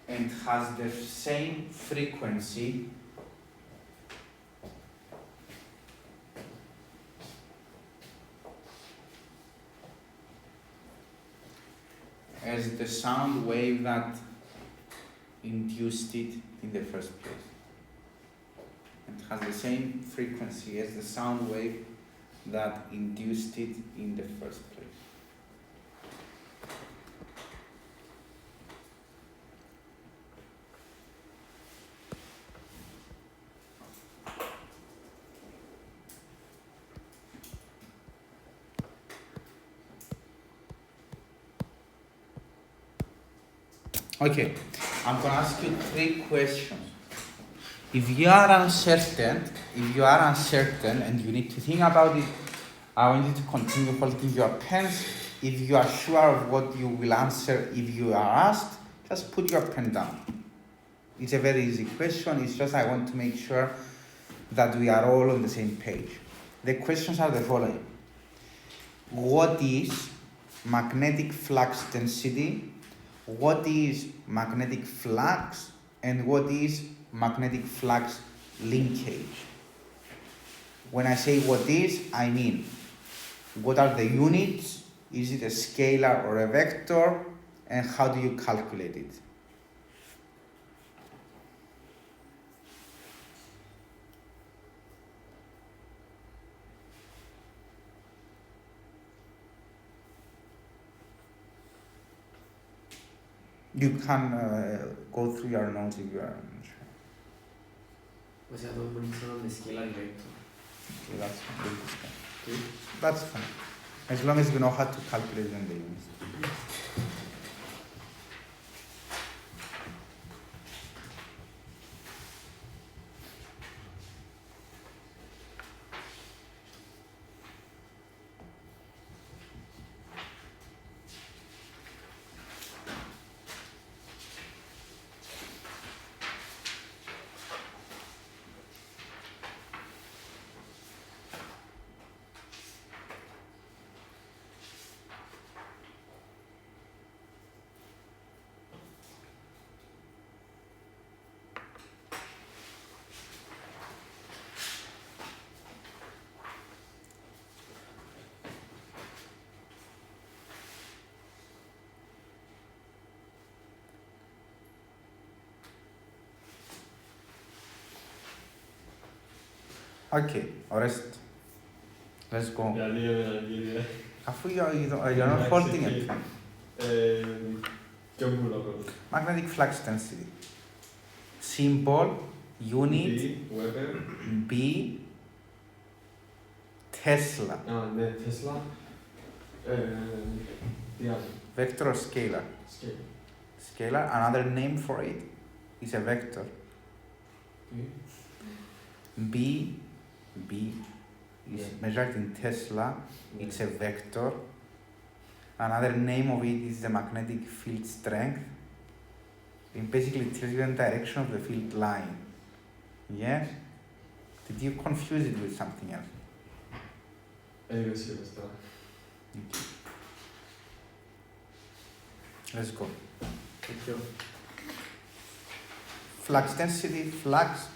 and has the same frequency as the sound wave that induced it in the first place. It has the same frequency as the sound wave that induced it in the first place. Okay, I'm gonna ask you 3 questions. If you are uncertain and you need to think about it, I want you to continue holding your pens. If you are sure of what you will answer if you are asked, just put your pen down. It's a very easy question, it's just I want to make sure that we are all on the same page. The questions are the following. What is magnetic flux density? What is magnetic flux? And what is magnetic flux linkage? When I say what is, I mean what are the units? Is it a scalar or a vector? And how do you calculate it? You can go through your notes if you are unsure. Usiamo condizione di scala diretto. Okay, that's fine. That's fine. As long as we know how to calculate in the units. Okay, Orest. Let's go. After you're not holding it. Magnetic flux density. Symbol, unit, Weber. B, Tesla. 네, 테슬라. yeah, Vector or scalar? scale. Scalar, another name for it is a vector. B is measured in Tesla, it's a vector. Another name of it is the magnetic field strength. It basically tells you the direction of the field line. Yes? Did you confuse it with something else? Let's go. Thank you. Flux density, flux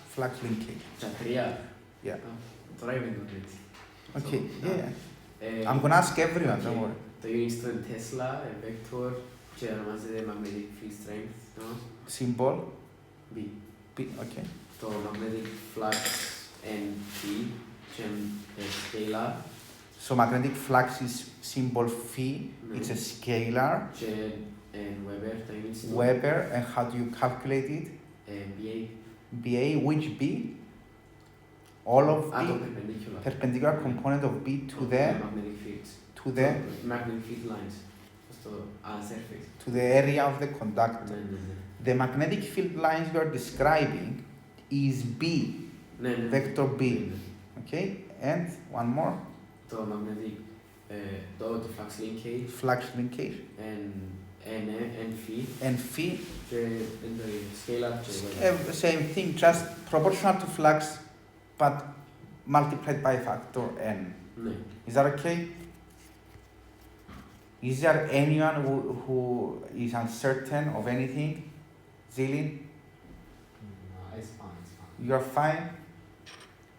linkage. Cioè, teoria. Yeah. Vorrei venire. Okay, So, yeah. I'm gonna ask everyone, don't worry. The units in Tesla, a vector, c'è la base del magnetic field strength, no? Symbol, B. okay. So magnetic flux and B, c'è a scalar, So magnetic flux is symbol phi, it's a scalar. c'è and Weber, the units. Weber, and how do you calculate it? BA. BA, which B? All of B? Perpendicular. Perpendicular component of B to the magnetic fields. to the Magnetic field lines. So, surface. to the area of the conductor. No. The magnetic field lines we are describing is B, No. vector B. Okay, and one more, So magnetic, the flux linkage flux linkage, and phi. and phi, In the scalar, c'è same thing, just proportional to flux, but multiplied by factor n. No. Is that okay? Is there anyone who is uncertain of anything? Zilin, No, it's fine, it's fine. you are fine?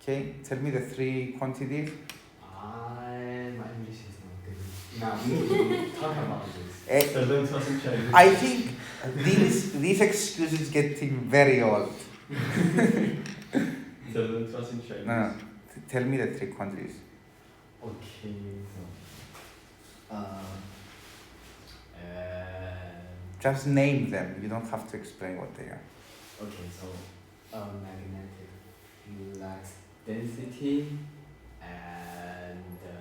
Okay, tell me the three quantities. My English is not good. Now, we talk about this. Eh, I think this excuse is getting very old. No, tell me the three quantities. Okay, so. Just name them. You don't have to explain what they are. Okay, so magnetic flux density and the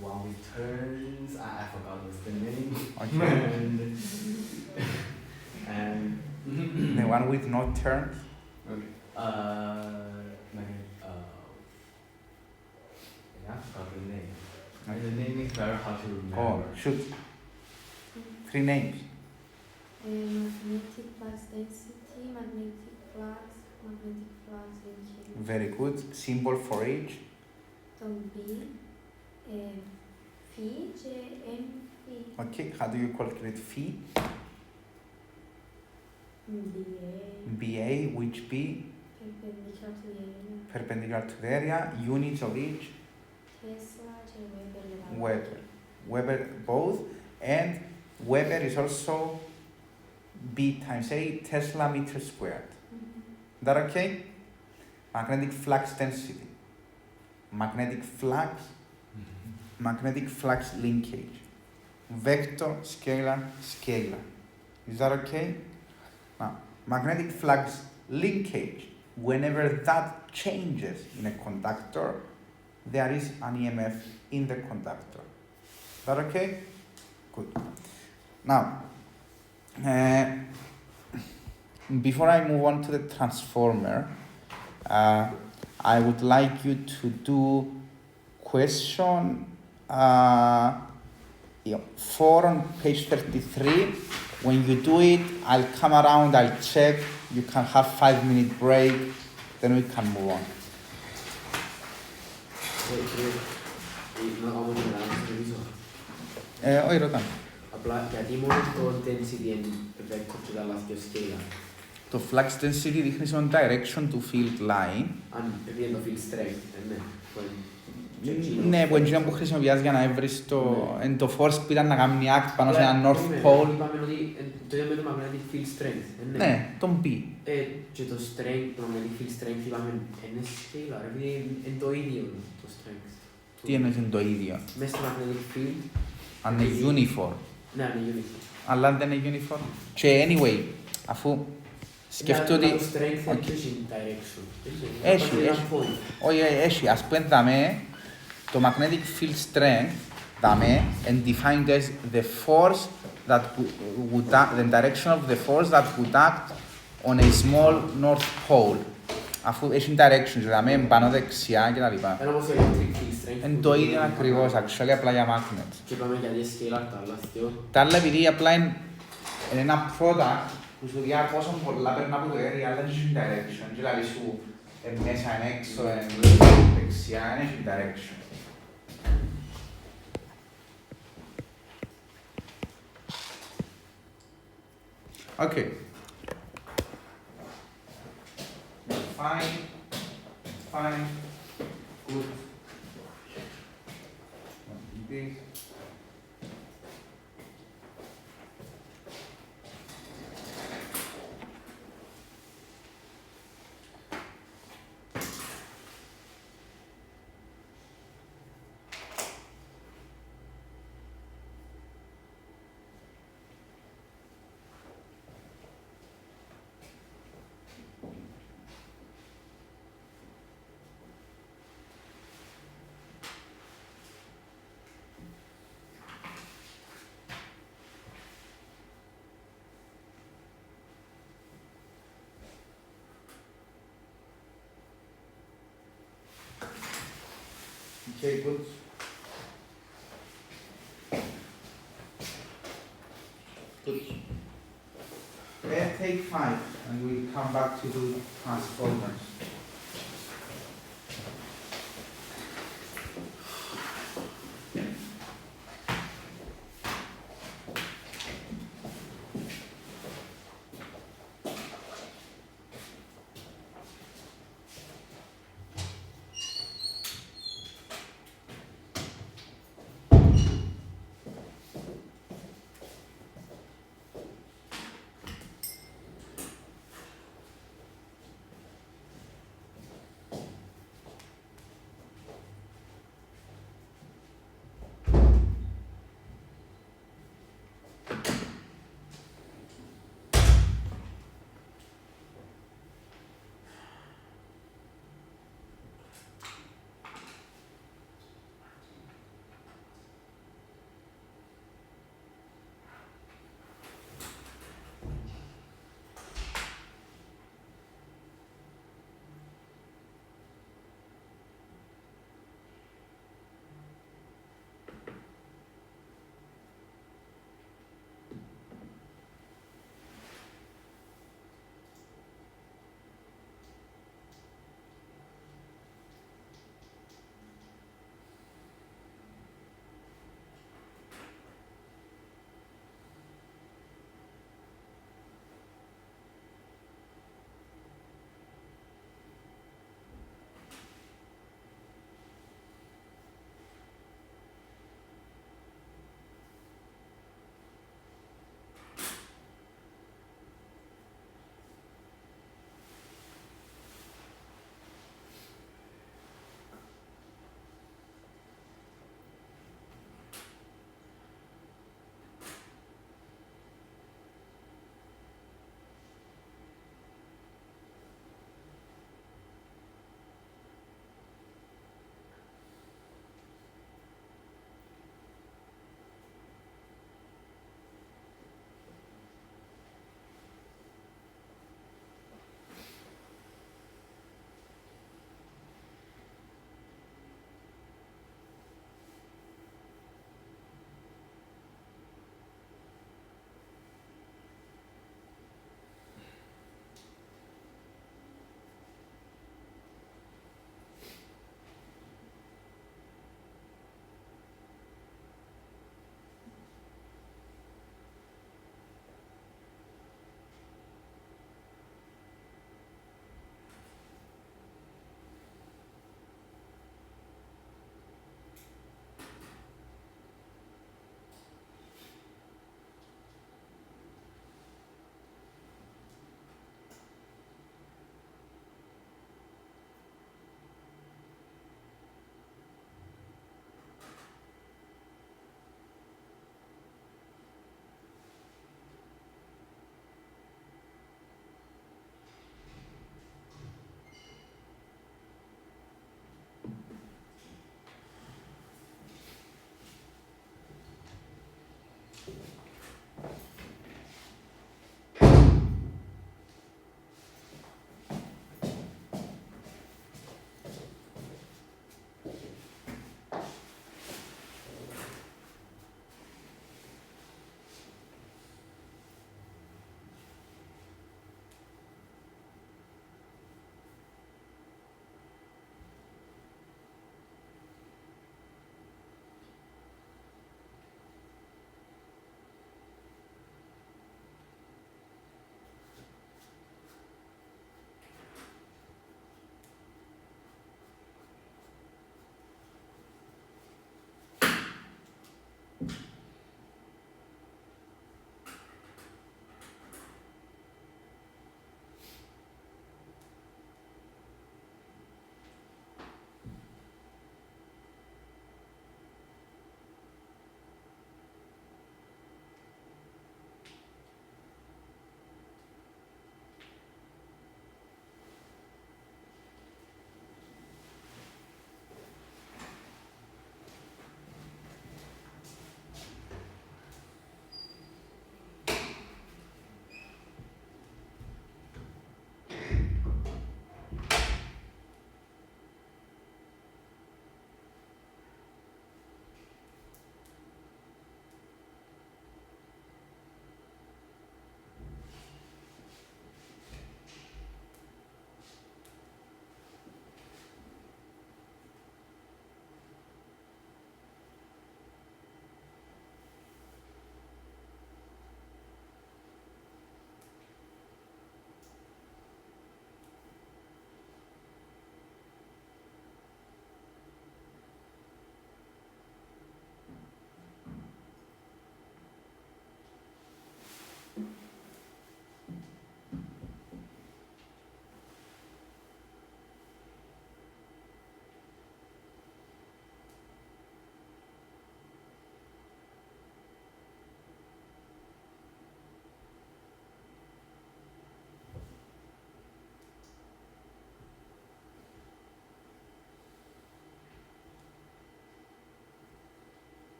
one with turns. I forgot what's the name. Okay. and The one with no terms. yeah, forgot the name. And the name is very hard to remember. Oh, shoot. Three names. Magnetic flux density, magnetic flux linkage. Very good. Symbol for each. Tom B, phi, J, M, phi. Okay. How do you calculate phi? BA, BA, which B? perpendicular to the area. Perpendicular to the area. Units of each. Tesla, J, Weber, Weber. Weber both. And Weber is also B times A, Tesla meter squared. Is that okay? Magnetic flux density. Magnetic flux linkage. Vector, scalar, scalar. Is that okay? Now, magnetic flux linkage, whenever that changes in a conductor, there is an EMF in the conductor. Is that okay? Good. Now, before I move on to the transformer, I would like you to do question 4 on page 33. When you do it, I'll come around, I'll check, you can have 5-minute break, then we can move on. Όχι, ρωτάμε. Απλά γιατί μόνο το density and vector και τα λάθη και scale. Το flux density δείχνει on direction του field line. Αν επειδή είναι το field strength, ναι. Ναι, που είναι που χρησιμοποιάς για να έβρεις το force που ήταν να κάνει act πάνω σε ένα north pole. Είπαμε ότι το ίδιο με το magnetic field strength, Ναι, τον B. Και το strength, το magnetic field strength είπαμε είναι scalar, επειδή είναι το ίδιο το strength. Τι εννοείς είναι το ίδιο? Μέσα στο magnetic field. Αν είναι uniform. Ναι, είναι uniform. Αλλά δεν είναι uniform. Και anyway, αφού σκεφτώ ότι... Το strength έχει direction. Έχει. Όχι, έχει. Ας πούμε δαμε, το magnetic field strength δαμε and defined as the force that would act, the direction of the force that would act on a small north pole. Αφού έχει direction, δηλαδή πάνω δεξιά και τα λοιπά. Είναι όπως το electric field strength. Είναι το ίδιο ακριβώς, actually, απλά για magnets. Και είπαμε γιατί είναι scalar τα άλλα δύο. Τα άλλα επειδή απλά είναι ένα product που σου διά πόσο πολλά περνά από το area, αλλά δεν έχει direction. Και δηλαδή σου μέσα είναι έξω, δεξιά, δεν έχει direction. Okay. Fine. Good. This. Okay, good. Good. Let's take 5 and we'll come back to do transformers.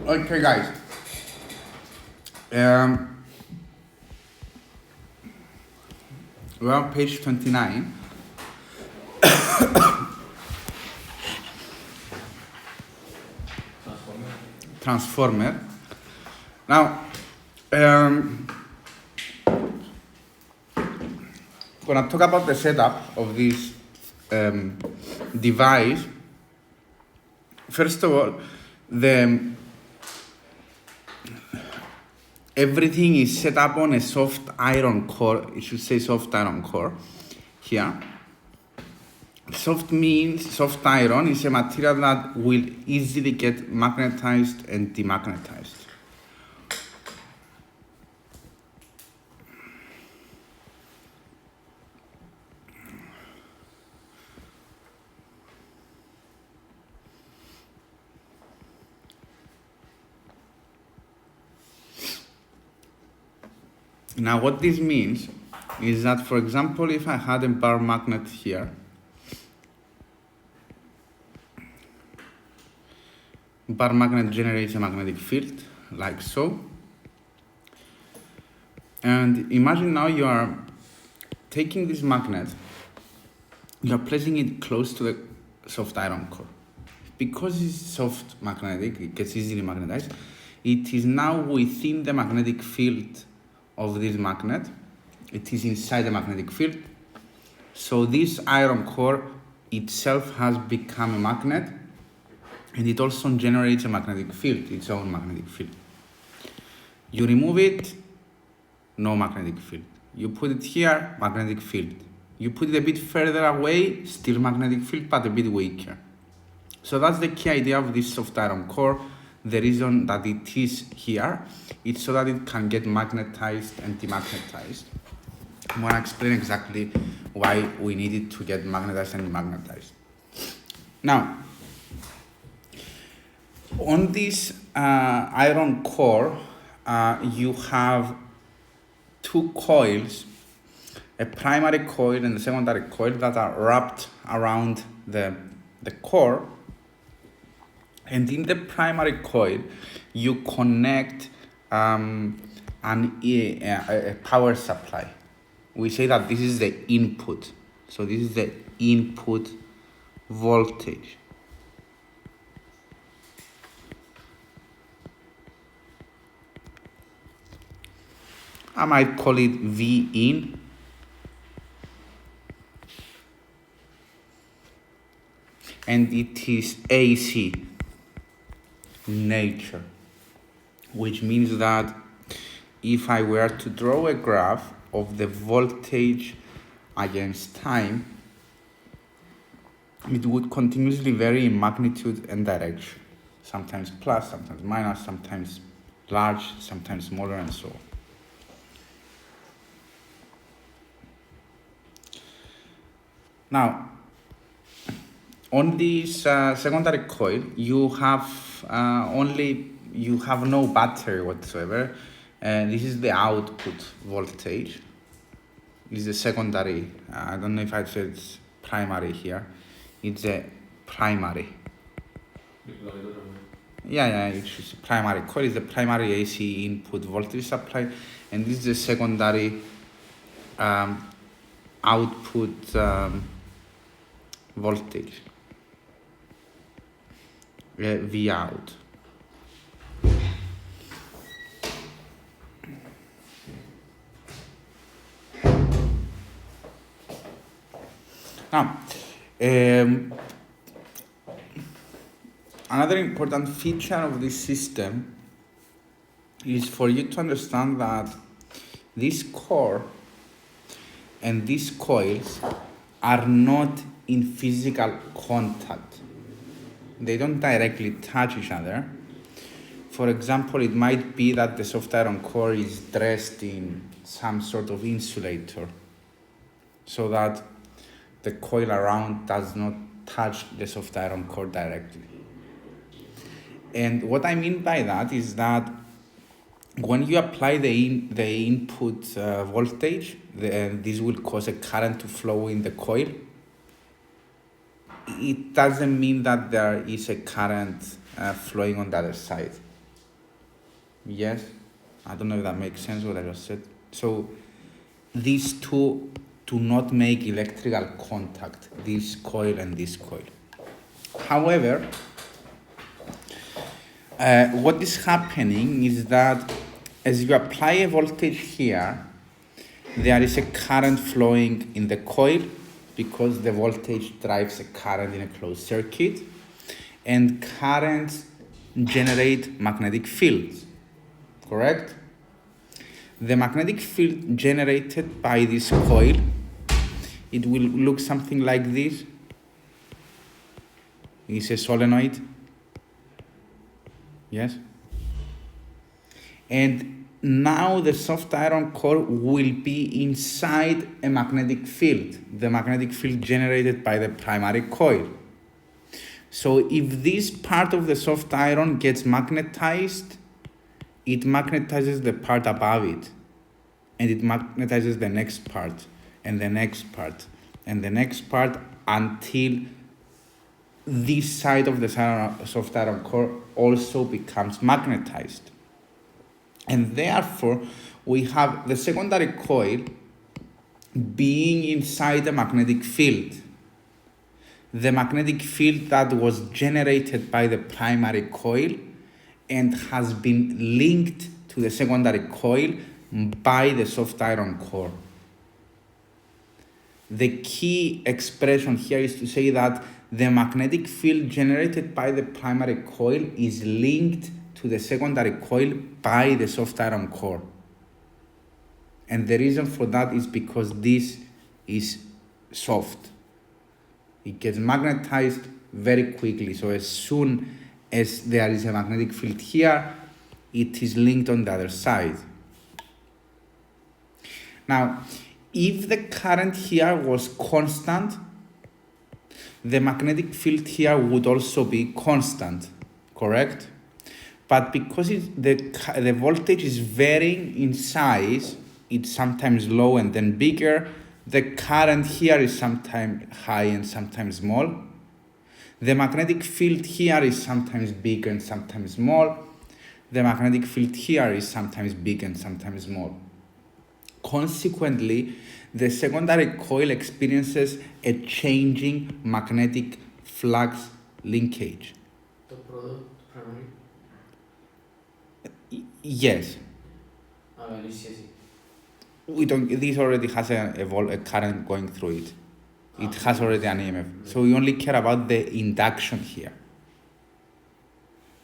Okay, guys. We're on page 29. Transformer. Now, when I talk about the setup of this device, first of all, everything is set up on a soft iron core. It should say soft iron core here. Soft means soft iron is a material that will easily get magnetized and demagnetized. Now what this means is that, for example, if I had a bar magnet here, bar magnet generates a magnetic field, like so. And imagine now you are taking this magnet, you are placing it close to the soft iron core. Because it's soft magnetic, it gets easily magnetized, it is now within the magnetic field of this magnet. It is inside the magnetic field. So this iron core itself has become a magnet, and it also generates a magnetic field, its own magnetic field. You remove it, no magnetic field. You put it here, magnetic field. You put it a bit further away, still magnetic field, but a bit weaker. So that's the key idea of this soft iron core. The reason that it is here, it's so that it can get magnetized and demagnetized. I'm going to explain exactly why we need it to get magnetized and demagnetized. Now, on this iron core, you have two coils, a primary coil and a secondary coil that are wrapped around the core. And in the primary coil, you connect a power supply. We say that this is the input. So this is the input voltage. I might call it V in. And it is AC in nature, which means that if I were to draw a graph of the voltage against time, it would continuously vary in magnitude and direction. Sometimes plus, sometimes minus, sometimes large, sometimes smaller, and so on. Now, on this secondary coil, you have no battery whatsoever. This is the output voltage. This is the secondary. I don't know if I said it's primary here. It's a primary. Yeah, it's primary coil is the primary AC input voltage supply, and this is the secondary output voltage. V out. Now, another important feature of this system is for you to understand that this core and these coils are not in physical contact. They don't directly touch each other. For example, it might be that the soft iron core is dressed in some sort of insulator so that the coil around does not touch the soft iron core directly. And what I mean by that is that when you apply the input voltage, this will cause a current to flow in the coil. It doesn't mean that there is a current flowing on the other side. Yes, I don't know if that makes sense what I just said. So these two do not make electrical contact, this coil and this coil. However, what is happening is that as you apply a voltage here, there is a current flowing in the coil because the voltage drives a current in a closed circuit, and currents generate magnetic fields, correct? The magnetic field generated by this coil, it will look something like this. It's a solenoid. Yes? And now the soft iron core will be inside a magnetic field, the magnetic field generated by the primary coil. So if this part of the soft iron gets magnetized, it magnetizes the part above it, and it magnetizes the next part, and the next part, and the next part, until this side of the soft iron core also becomes magnetized. And therefore, we have the secondary coil being inside the magnetic field. The magnetic field that was generated by the primary coil and has been linked to the secondary coil by the soft iron core. The key expression here is to say that the magnetic field generated by the primary coil is linked to the secondary coil by the soft iron core. And the reason for that is because this is soft. It gets magnetized very quickly. So as soon as there is a magnetic field here, it is linked on the other side. Now, if the current here was constant, the magnetic field here would also be constant, correct? But because the voltage is varying in size, it's sometimes low and then bigger, the current here is sometimes high and sometimes small. The magnetic field here is sometimes big and sometimes small. The magnetic field here is sometimes big and sometimes small. Consequently, the secondary coil experiences a changing magnetic flux linkage. The product primary. Yes. We don't. This already has a current going through it. It has already an EMF. So we only care about the induction here.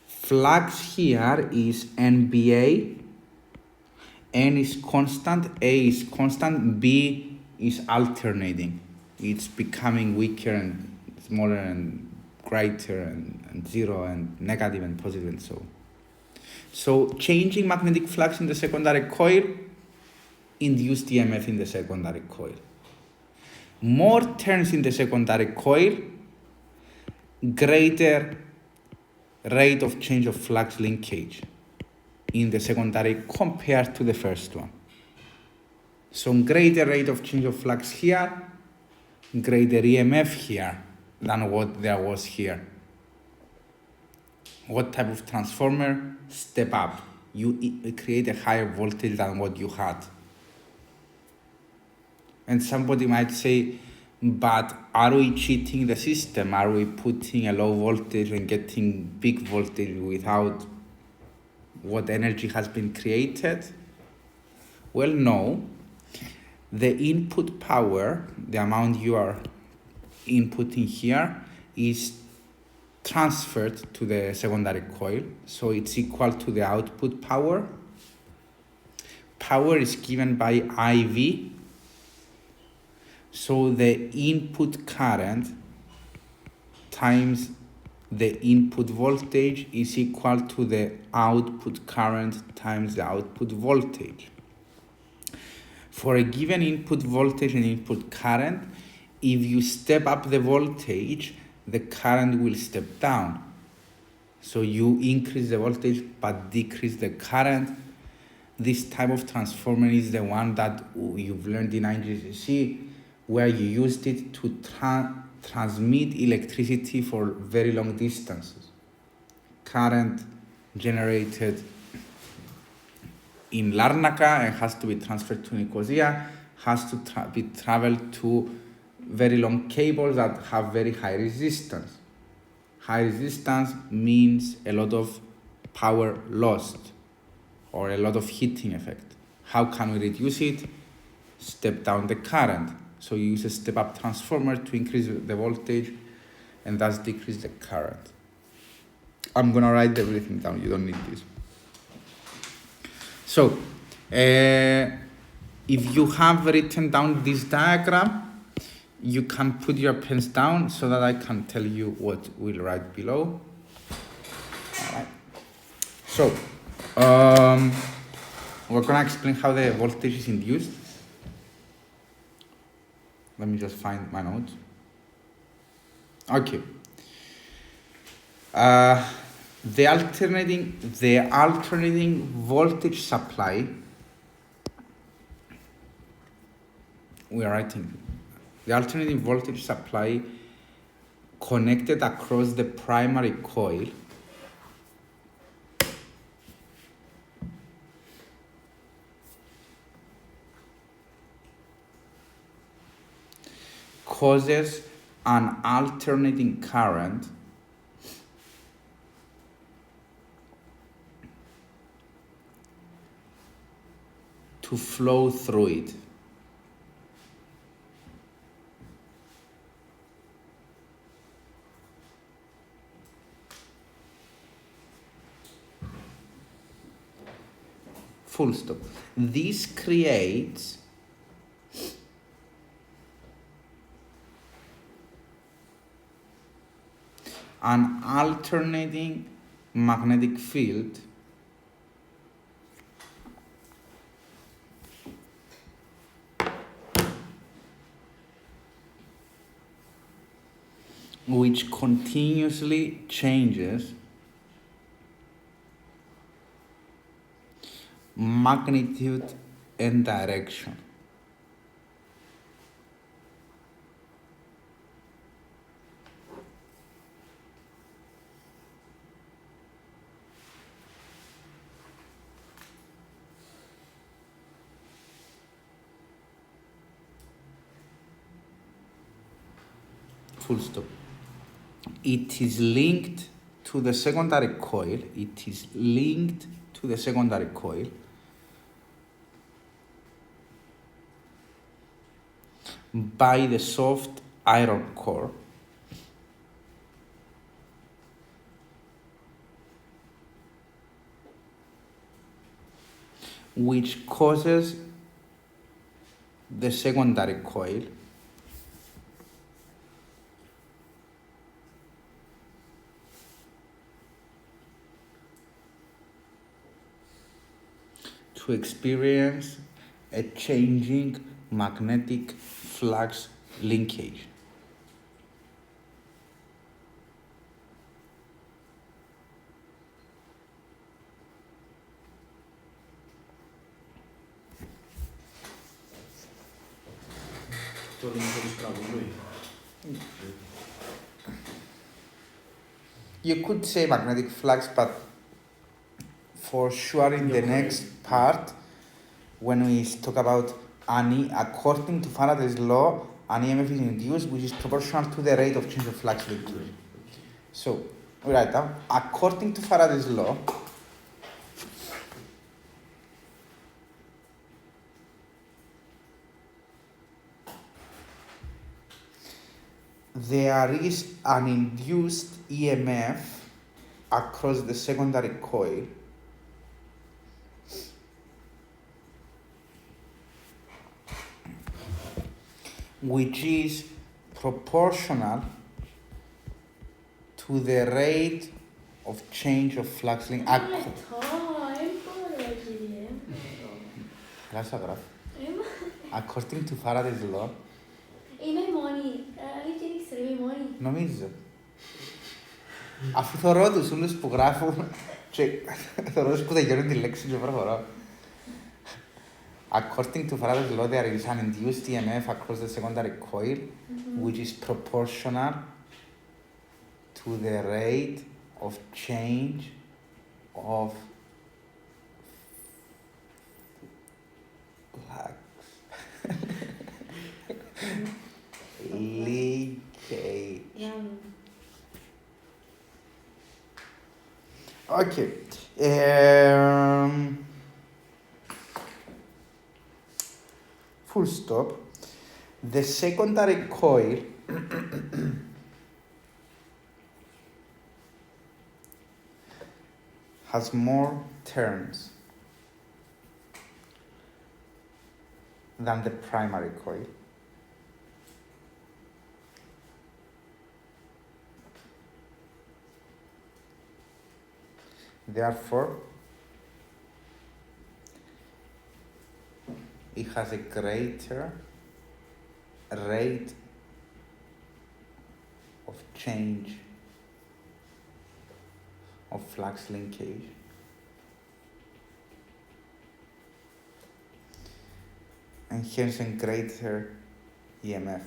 Flux here is NBA. N is constant, A is constant, B is alternating. It's becoming weaker and smaller and greater and zero and negative and positive and so on. So changing magnetic flux in the secondary coil induced EMF in the secondary coil. More turns in the secondary coil, greater rate of change of flux linkage in the secondary compared to the first one. So greater rate of change of flux here, greater EMF here than what there was here. What type of transformer? Step up. You create a higher voltage than what you had. And somebody might say, but are we cheating the system? Are we putting a low voltage and getting big voltage without what energy has been created? Well, no. The input power, the amount you are inputting here, is transferred to the secondary coil. So it's equal to the output power. Power is given by IV. So the input current times the input voltage is equal to the output current times the output voltage. For a given input voltage and input current, if you step up the voltage, the current will step down. So you increase the voltage but decrease the current. This type of transformer is the one that you've learned in IGCC, where you used it to transmit electricity for very long distances. Current generated in Larnaca and has to be transferred to Nicosia, has to be traveled to very long cables that have very high resistance. High resistance means a lot of power lost or a lot of heating effect. How can we reduce it? Step down the current. So you use a step-up transformer to increase the voltage and thus decrease the current. I'm gonna write everything down, you don't need this. So, if you have written down this diagram, you can put your pens down so that I can tell you what we'll write below. Alright. So, we're gonna explain how the voltage is induced. Let me just find my notes. Okay. The alternating voltage supply, we are writing, the alternating voltage supply connected across the primary coil causes an alternating current to flow through it. Full stop. This creates an alternating magnetic field which continuously changes magnitude and direction. Full stop. It is linked to the secondary coil. It is linked to the secondary coil by the soft iron core, which causes the secondary coil to experience a changing magnetic flux linkage. Το δίνει χωρίς πράγμα, You could say magnetic flux, but for sure in the next part, when we talk about according to Faraday's law, an EMF is induced which is proportional to the rate of change of flux linkage. So, we write down, according to Faraday's law, there is an induced EMF across the secondary coil which is proportional to the rate of change of flux link. According to Faraday's law, είμαι μόνη. Δεν ξέρω, είμαι μόνη. νομίζω. Αφού θωρώ τους όλους που γράφουν και θωρώ τους που τελειώνουν τη λέξη και προχωρώ. According to Faraday's law, there is an induced EMF across the secondary coil, which is proportional to the rate of change of Okay. Full stop. The secondary coil has more turns than the primary coil. Therefore, it has a greater rate of change of flux linkage and hence a greater EMF.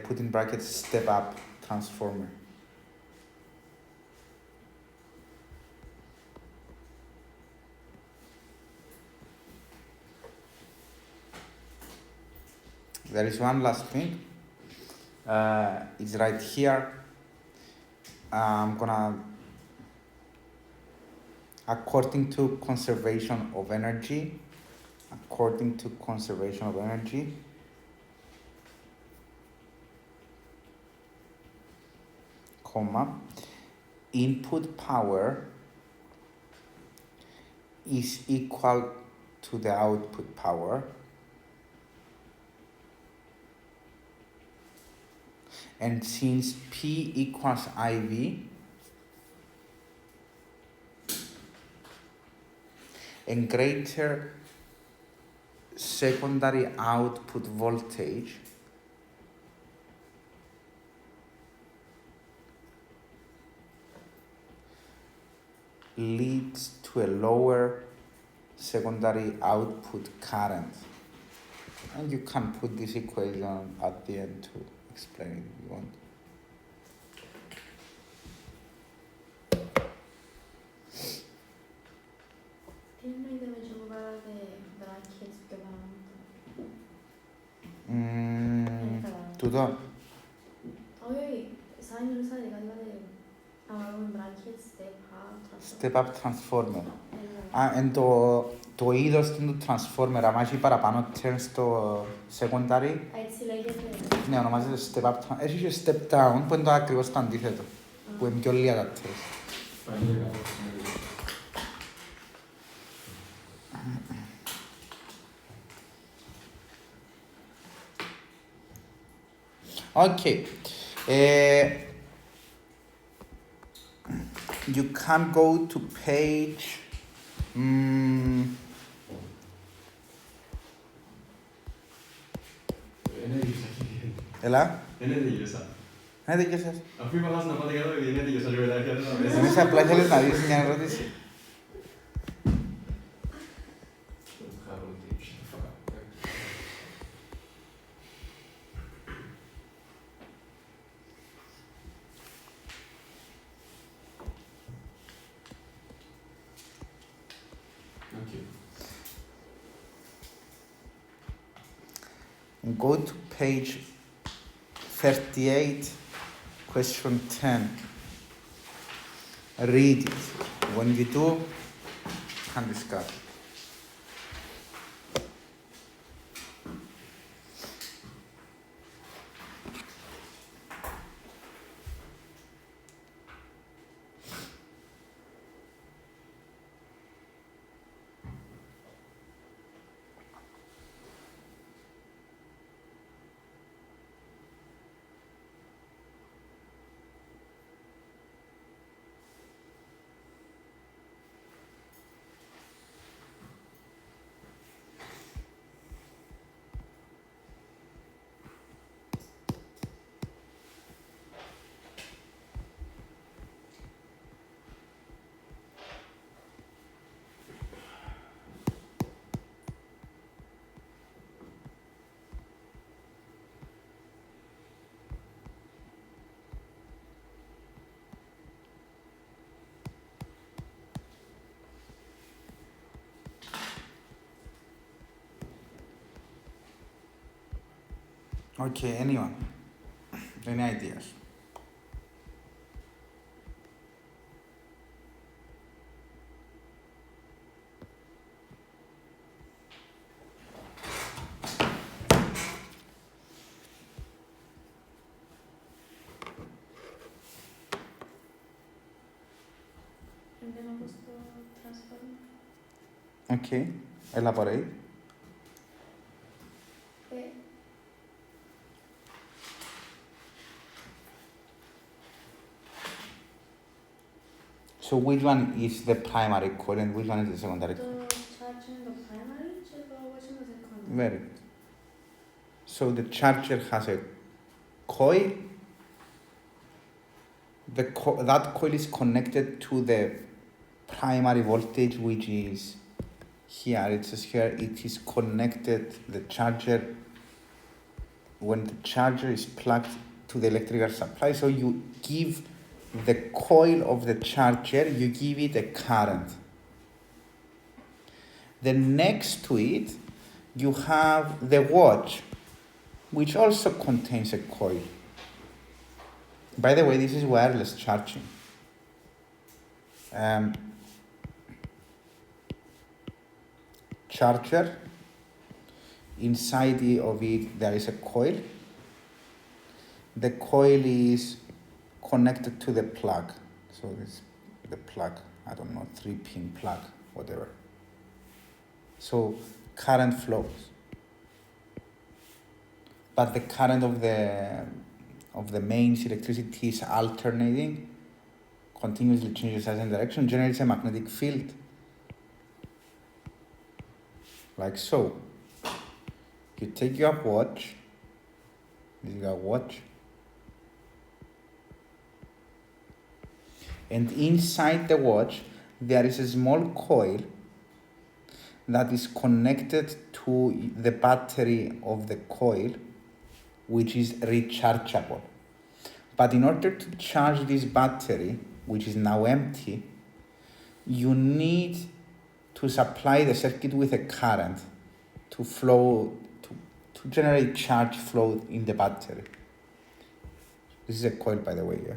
Put in brackets step up transformer. There is one last thing. It's right here. I'm gonna, according to conservation of energy, comma, input power is equal to the output power, and since P equals IV, and greater secondary output voltage leads to a lower secondary output current. And you can put this equation at the end to explain it if you want. Tiene una intervención ocupada de brackets que van Tutto. Oye, ¿sabes? No sabes de qué iba de hablar en brackets, Step up transformer. And το είδος του transformer, άμα έχει παραπάνω turns στο secondary, έτσι λέγεται. ναι, ονομάζεται step up. Έχει και step down, που είναι το ακριβώς το αντίθετο, που είναι πιο λίγα τα turns. Okay. You can go to page. Έλα. Δεν τελειώσα. Δεν τελειώσες. Αφού είπα λάθος να πάτε κάτω επειδή δεν τελειώσα λίγο μετά. Εμείς απλά θέλεις να δεις μια ερώτηση. Go to page 38, question 10. Read it. When you do, can discuss. Okay, anyone? Any ideas? transformer. Okay, elaborate. Okay. So which one is the primary coil and which one is the secondary coil? The charger in the primary, which one is secondary? Very good. So the charger has a coil. That coil is connected to the primary voltage, which is here. It says here it is connected. The charger, when the charger is plugged to the electrical supply, so you give the coil of the charger, you give it a current. Then next to it, you have the watch, which also contains a coil. By the way, this is wireless charging. Charger. Inside of it, there is a coil. The coil is connected to the plug. So this the plug, I don't know, 3-pin plug, whatever. So current flows. But the current of the mains electricity is alternating, continuously changes size and direction, generates a magnetic field. Like so. You take your watch, this is your watch, and inside the watch there is a small coil that is connected to the battery of the coil, which is rechargeable. But in order to charge this battery, which is now empty, you need to supply the circuit with a current to flow, to generate charge flow in the battery. This is a coil, by the way, yeah?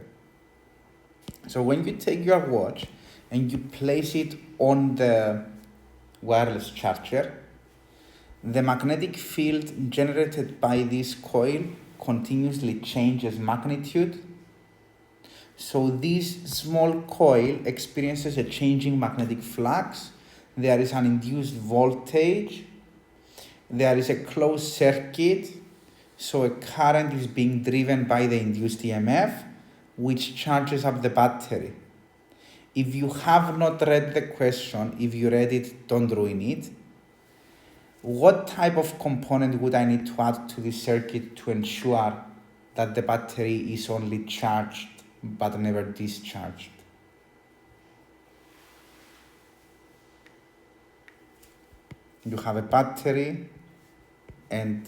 So when you take your watch and you place it on the wireless charger, the magnetic field generated by this coil continuously changes magnitude. So this small coil experiences a changing magnetic flux. There is an induced voltage. There is a closed circuit. So a current is being driven by the induced EMF, which charges up the battery. If you have not read the question, if you read it, don't ruin it. What type of component would I need to add to this circuit to ensure that the battery is only charged but never discharged? You have a battery and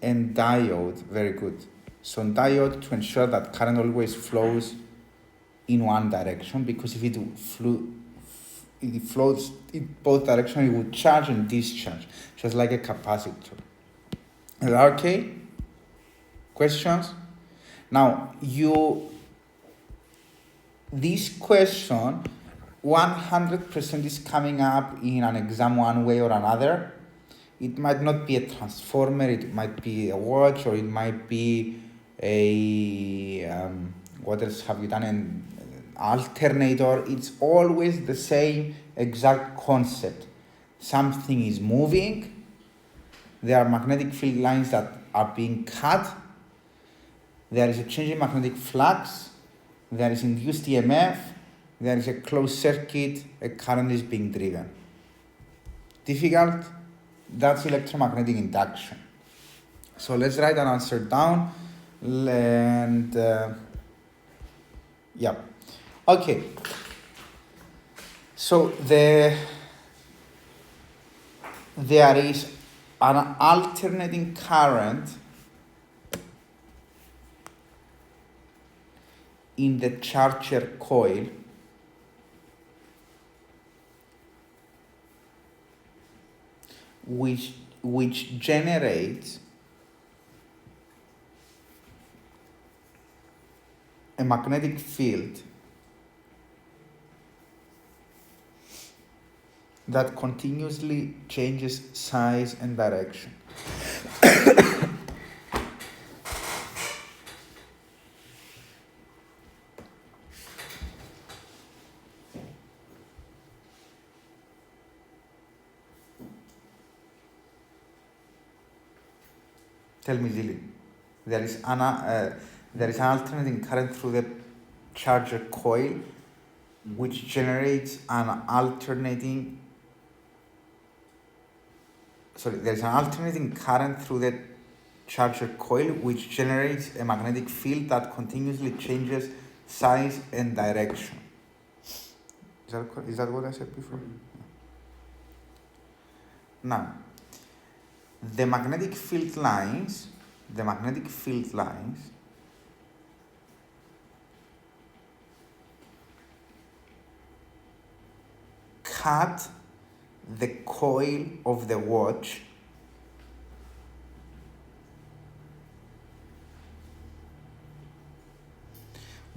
diode, very good. So diode to ensure that current always flows in one direction, because if it flows in both directions, it would charge and discharge, just like a capacitor. Is that okay? Questions? Now, this question 100% is coming up in an exam one way or another. It might not be a transformer, it might be a watch, or it might be a, what else have you done, an alternator. It's always the same exact concept. Something is moving, there are magnetic field lines that are being cut, there is a change in magnetic flux, there is induced EMF, there is a closed circuit, a current is being driven. Difficult? That's electromagnetic induction. So let's write an answer down. And yeah. Okay. So there is an alternating current in the charger coil which generates a magnetic field that continuously changes size and direction. Tell me, Zili. There is an alternating current through the charger coil, which generates an alternating. Sorry, there is an alternating current through the charger coil, which generates a magnetic field that continuously changes size and direction. Is that what I said before? Now, the magnetic field lines cut the coil of the watch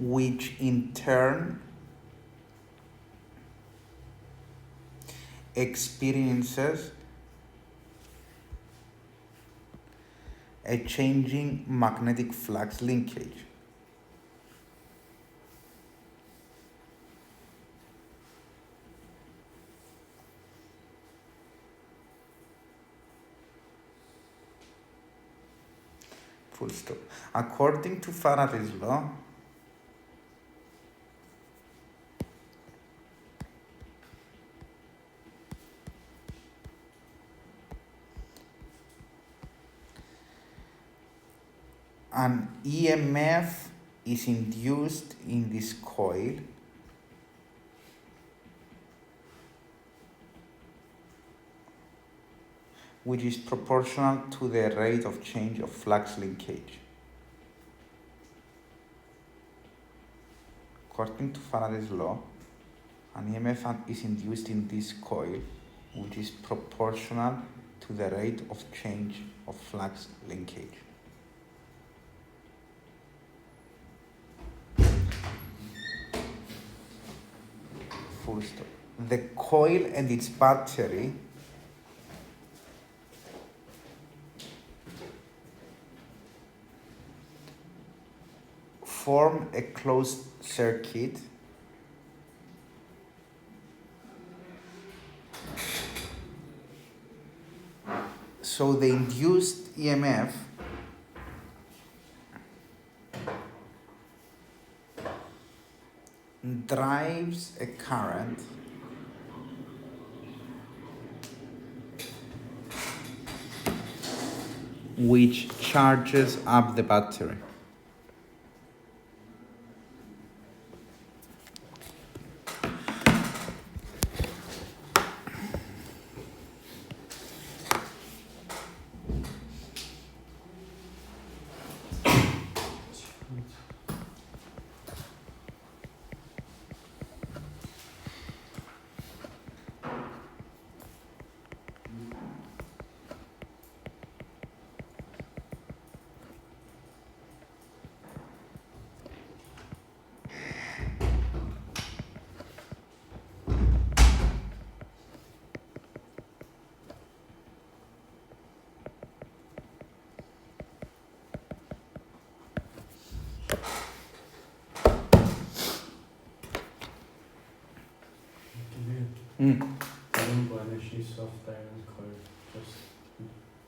which in turn experiences a changing magnetic flux linkage. Full stop. According to Faraday's law, an EMF is induced in this coil which is proportional to the rate of change of flux linkage. According to Faraday's law, an EMF is induced in this coil which is proportional to the rate of change of flux linkage. Full stop. The coil and its battery form a closed circuit so the induced EMF drives a current which charges up the battery. Current vanishes of iron coil just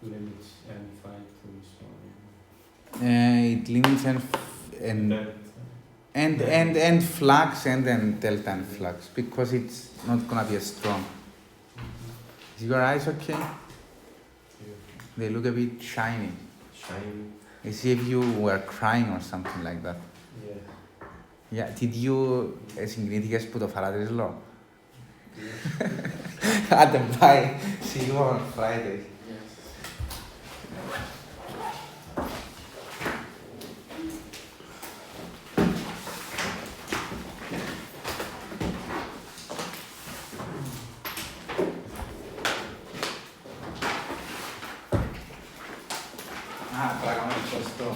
limits and phi to so It limits and flux and then delta and flux because it's not gonna be as strong. Is your eyes okay? They look a bit shiny. As if you were crying or something like that. Yeah. Yeah. Did you συγκινήθηκες που το Faraday's law? Άντε, bye. See you on Friday. Πρέπει να κάνουμε αυτό.